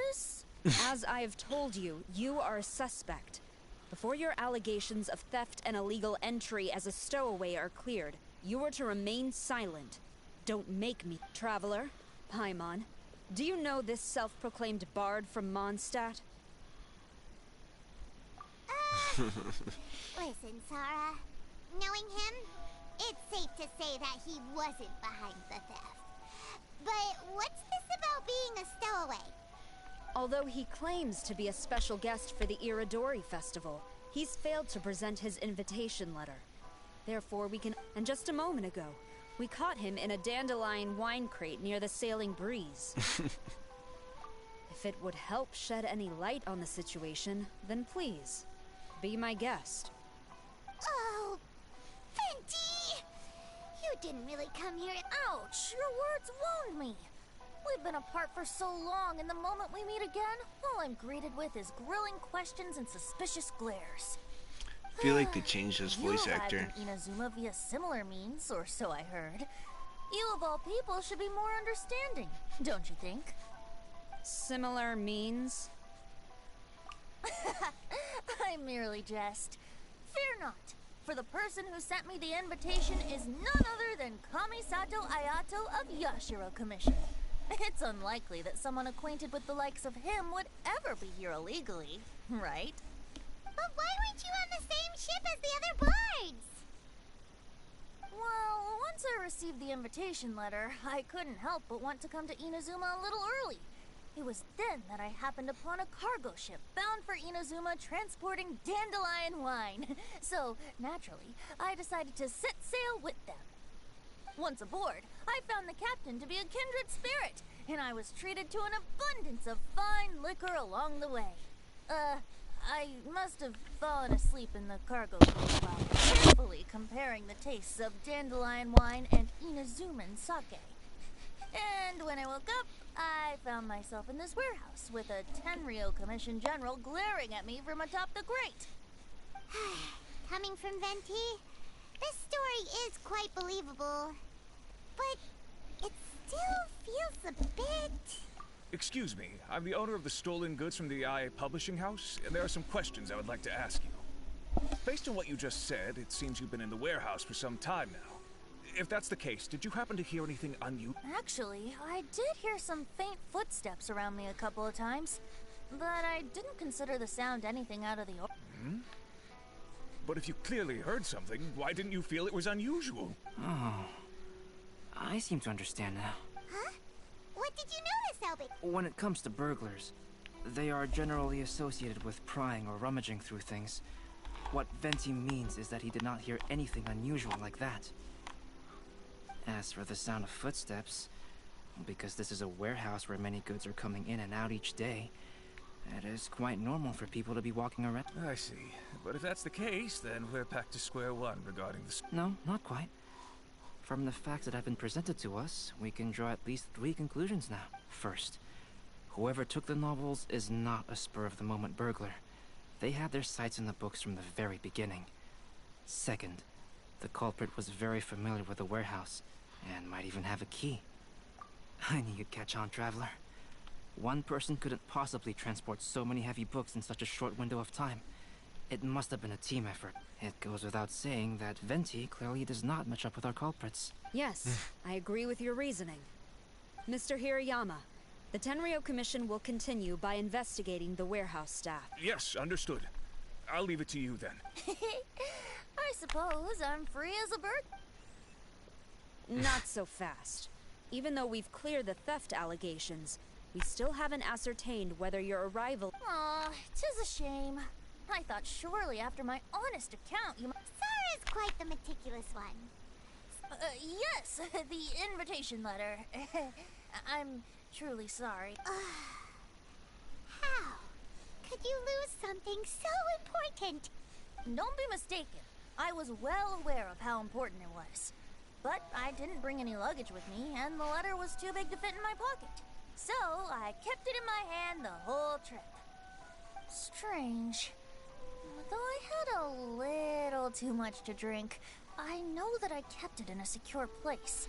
is... As I have told you, you are a suspect. Before your allegations of theft and illegal entry as a stowaway are cleared, you are to remain silent. Don't make me. Traveler, Paimon, do you know this self-proclaimed bard from Mondstadt? Listen, Sarah. Knowing him, it's safe to say that he wasn't behind the theft. But what's this about being a stowaway? Although he claims to be a special guest for the Iridori Festival, he's failed to present his invitation letter. Therefore, we can... And just a moment ago, we caught him in a dandelion wine crate near the Sailing Breeze. If it would help shed any light on the situation, then please, be my guest. Oh, Fenty! You didn't really come here... Ouch! Your words wound me! We've been apart for so long, and the moment we meet again, all I'm greeted with is grilling questions and suspicious glares. I feel like they changed his voice actor. You arrived in Inazuma via similar means, or so I heard. You of all people should be more understanding, don't you think? Similar means? I merely jest. Fear not, for the person who sent me the invitation is none other than Kamisato Ayato of Yashiro Commission. It's unlikely that someone acquainted with the likes of him would ever be here illegally, right? But why weren't you on the same ship as the other bards? Well, once I received the invitation letter, I couldn't help but want to come to Inazuma a little early. It was then that I happened upon a cargo ship bound for Inazuma transporting dandelion wine. So, naturally, I decided to set sail with them. Once aboard, I found the captain to be a kindred spirit, and I was treated to an abundance of fine liquor along the way. I must have fallen asleep in the cargo hold while carefully comparing the tastes of dandelion wine and Inazuman sake. And when I woke up, I found myself in this warehouse with a Tenryou Commission general glaring at me from atop the grate. Coming from Venti, this story is quite believable. But it still feels a bit... Excuse me, I'm the owner of the stolen goods from the IA publishing house, and there are some questions I would like to ask you. Based on what you just said, it seems you've been in the warehouse for some time now. If that's the case, did you happen to hear anything unusual? Actually, I did hear some faint footsteps around me a couple of times, but I didn't consider the sound anything out of the ordinary. Hmm? But if you clearly heard something, why didn't you feel it was unusual? Oh, I seem to understand now. Huh? did you notice, Albedo? When it comes to burglars, they are generally associated with prying or rummaging through things. What Venti means is that he did not hear anything unusual like that. As for the sound of footsteps, because this is a warehouse where many goods are coming in and out each day, it is quite normal for people to be walking around. I see. But if that's the case, then we're back to square one regarding this. No, not quite. From the facts that have been presented to us, we can draw at least 3 conclusions now. First, whoever took the novels is not a spur-of-the-moment burglar. They had their sights on the books from the very beginning. Second, the culprit was very familiar with the warehouse, and might even have a key. I knew you'd catch on, Traveler. One person couldn't possibly transport so many heavy books in such a short window of time. It must have been a team effort. It goes without saying that Venti clearly does not match up with our culprits. Yes, I agree with your reasoning. Mr. Hirayama, the Tenryo Commission will continue by investigating the warehouse staff. Yes, understood. I'll leave it to you then. I suppose I'm free as a bird. Not so fast. Even though we've cleared the theft allegations, we still haven't ascertained whether your arrival— Aw, 'tis a shame. I thought surely after my honest account you— Sarah's quite the meticulous one. Yes, the invitation letter. I'm truly sorry. How could you lose something so important? Don't be mistaken. I was well aware of how important it was. But I didn't bring any luggage with me, and the letter was too big to fit in my pocket. So I kept it in my hand the whole trip. Strange. Though I had a little too much to drink, I know that I kept it in a secure place.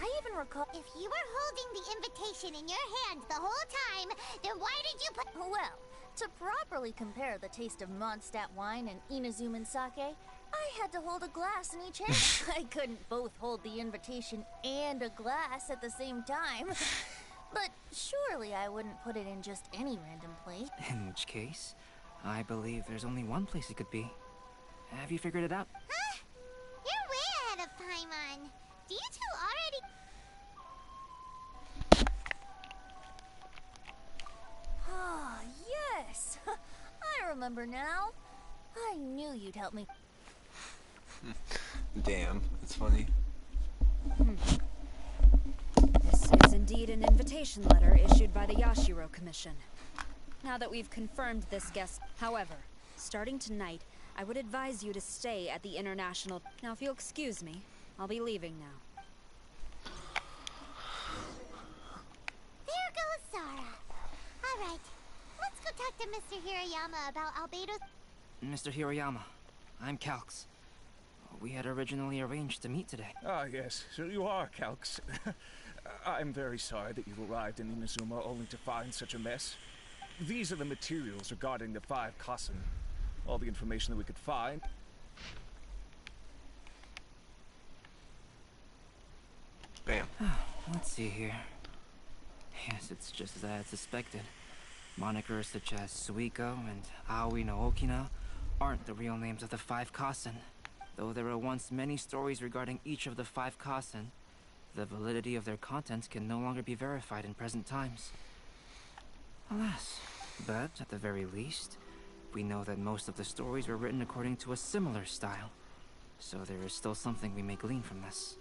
I even recall— If you were holding the invitation in your hand the whole time, then why did you put— Well, to properly compare the taste of Mondstadt wine and Inazuman sake, I had to hold a glass in each hand. I couldn't both hold the invitation and a glass at the same time. But surely I wouldn't put it in just any random place. In which case, I believe there's only one place it could be. Have you figured it out? Huh? You're way ahead of Paimon. Do you two already— Ah, yes! I remember now. I knew you'd help me. Damn, that's funny. This is indeed an invitation letter issued by the Yashiro Commission. Now that we've confirmed this guest— However, starting tonight, I would advise you to stay at the International— Now, if you'll excuse me, I'll be leaving now. There goes Zara. Alright, let's go talk to Mr. Hirayama about Albedo's— Mr. Hirayama, I'm Calx. We had originally arranged to meet today. Ah, yes, so you are, Calx. I'm very sorry that you've arrived in Inazuma only to find such a mess. These are the materials regarding the 5 Kassen. All the information that we could find. Bam. Let's see here. Yes, it's just as I had suspected. Monikers such as Suiko and Aoi no Okina aren't the real names of the 5 Kassen. Though there were once many stories regarding each of the 5 Kassen, the validity of their contents can no longer be verified in present times. Alas, but at the very least, we know that most of the stories were written according to a similar style. So there is still something we may glean from this.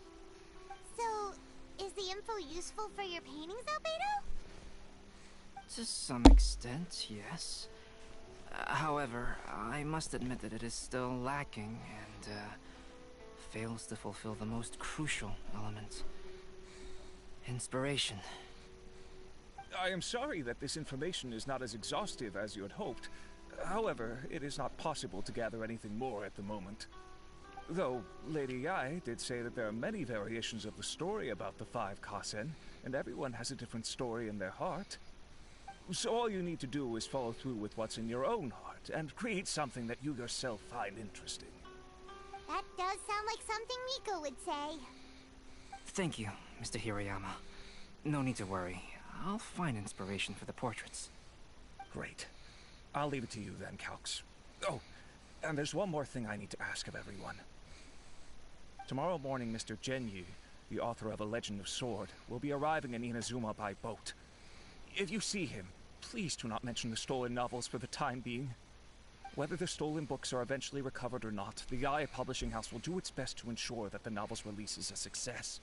So, is the info useful for your paintings, Albedo? To some extent, yes. However, I must admit that it is still lacking and fails to fulfill the most crucial element. Inspiration. I am sorry that this information is not as exhaustive as you had hoped. However, it is not possible to gather anything more at the moment. Though, Lady Yae did say that there are many variations of the story about the 5 Kassen, and everyone has a different story in their heart. So all you need to do is follow through with what's in your own heart, and create something that you yourself find interesting. That does sound like something Miko would say. Thank you, Mr. Hirayama. No need to worry. I'll find inspiration for the portraits. Great. I'll leave it to you then, Calx. Oh, and there's one more thing I need to ask of everyone. Tomorrow morning, Mr. Genyu, the author of A Legend of Sword, will be arriving in Inazuma by boat. If you see him, please do not mention the stolen novels for the time being. Whether the stolen books are eventually recovered or not, the IA Publishing House will do its best to ensure that the novel's release is a success.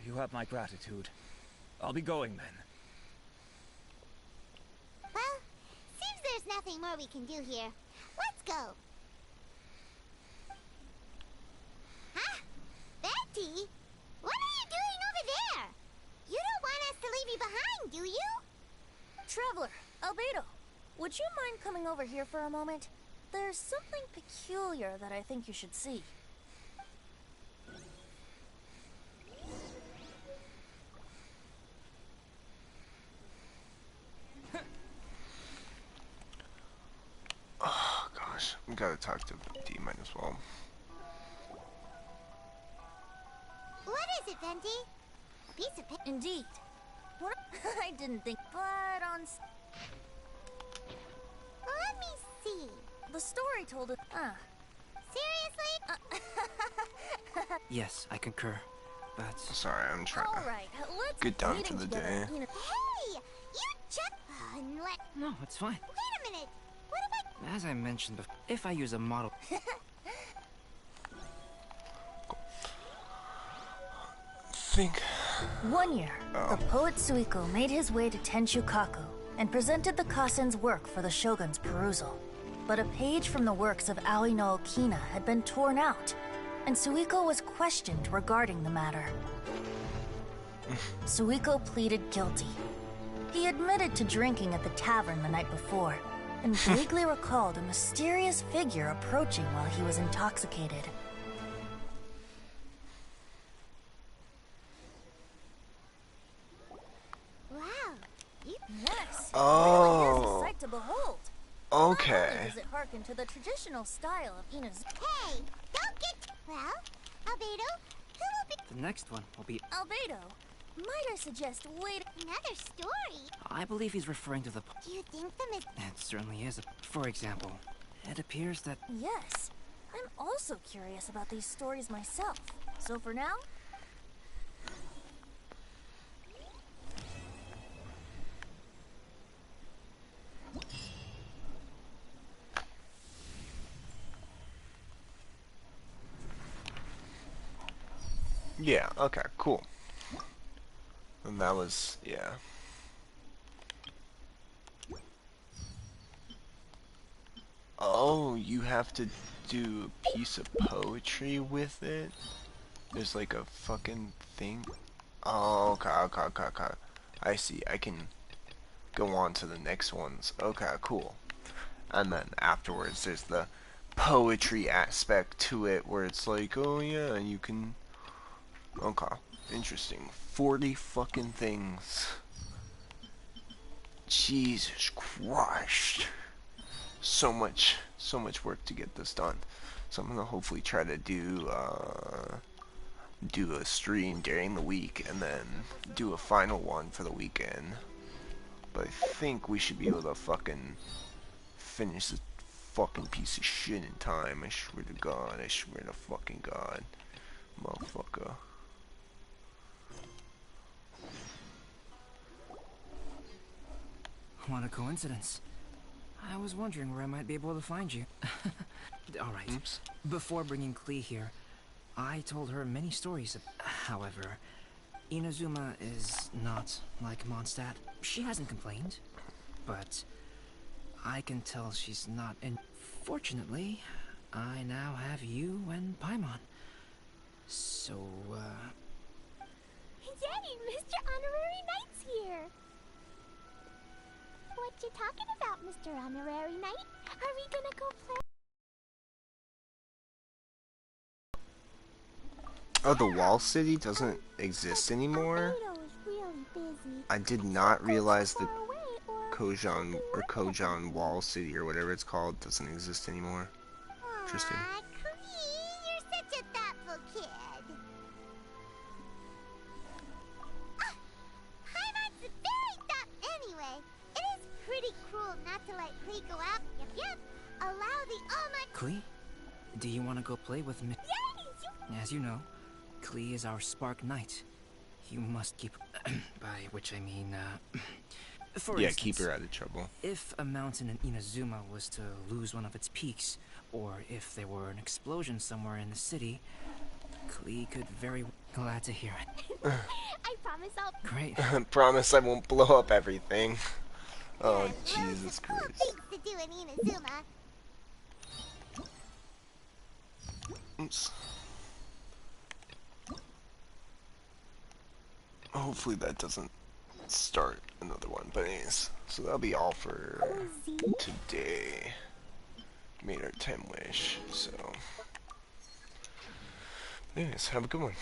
You have my gratitude. I'll be going then. Well, seems there's nothing more we can do here. Let's go. Huh? Betty? What are you doing over there? You don't want us to leave you behind, do you? Traveler, Albedo, would you mind coming over here for a moment? There's something peculiar that I think you should see. Oh gosh, we gotta talk to D might as well. What is it, Venti? A piece of paper? Indeed. What? I didn't think, but on. Let me see. The story told it. Seriously? Yes, I concur. But sorry, I'm trying All right, let's get down meet for the together. day. Hey, you just no, it's fine. Wait a minute. What if As I mentioned before, if I use a model... Think. 1 year, the poet Suiko made his way to Tenshukaku and presented the Kasen's work for the shogun's perusal. But a page from the works of Aoi no Okina had been torn out, and Suiko was questioned regarding the matter. Suiko pleaded guilty. He admitted to drinking at the tavern the night before, and vaguely recalled a mysterious figure approaching while he was intoxicated. Wow. Yes. Oh. It really is a sight to behold. Okay. Not only does it harken to the traditional style of Inazuma. Hey, don't get. Well, Albedo, who will be. The next one will be... Albedo, might I suggest wait. Another story? I believe he's referring to the... Do you think the It certainly is. For example, it appears that... Yes. I'm also curious about these stories myself. So for now... Yeah, okay, cool. And that was, yeah. Oh, you have to do a piece of poetry with it? There's like a fucking thing? Oh, okay. I see, I can go on to the next ones. Okay, cool. And then afterwards there's the poetry aspect to it where it's like, oh yeah, you can... Okay, interesting. 40 fucking things. Jesus Christ. So much work to get this done. So I'm gonna hopefully try to do a stream during the week and then do a final one for the weekend. But I think we should be able to fucking finish this fucking piece of shit in time. I swear to God. I swear to fucking God. Motherfucker. What a coincidence. I was wondering where I might be able to find you. Alright. Oops. Before bringing Klee here, I told her many stories. However, Inazuma is not like Mondstadt. She hasn't complained, but I can tell she's not. And fortunately, I now have you and Paimon. So, Yay, Mr. Honorary Knight's here! What you talking about, Mr. Honorary Knight? Are we gonna go play? Oh, the Wall City doesn't exist anymore? Really busy. I did not realize the Kojan Wall City or whatever it's called doesn't exist anymore. Interesting. Aw, Klee, you're such a thoughtful kid. Paimon's very anyway, it is pretty cruel not to let Klee go out. Yep. Allow the Almighty. Klee? Do you want to go play with me? Yes! As you know, Klee is our Spark Knight. You must keep... by which I mean, for yeah, instance, keep her out of trouble. if a mountain in Inazuma was to lose one of its peaks, or if there were an explosion somewhere in the city, Klee could very... Glad to hear it. I promise I'll... Great. Promise I won't blow up everything. Oh, There's Jesus loads of cool Christ. things to do in Inazuma. Oops. Hopefully that doesn't start another one. But anyways, so that'll be all for today. Made our 10 wish, so... Anyways, have a good one.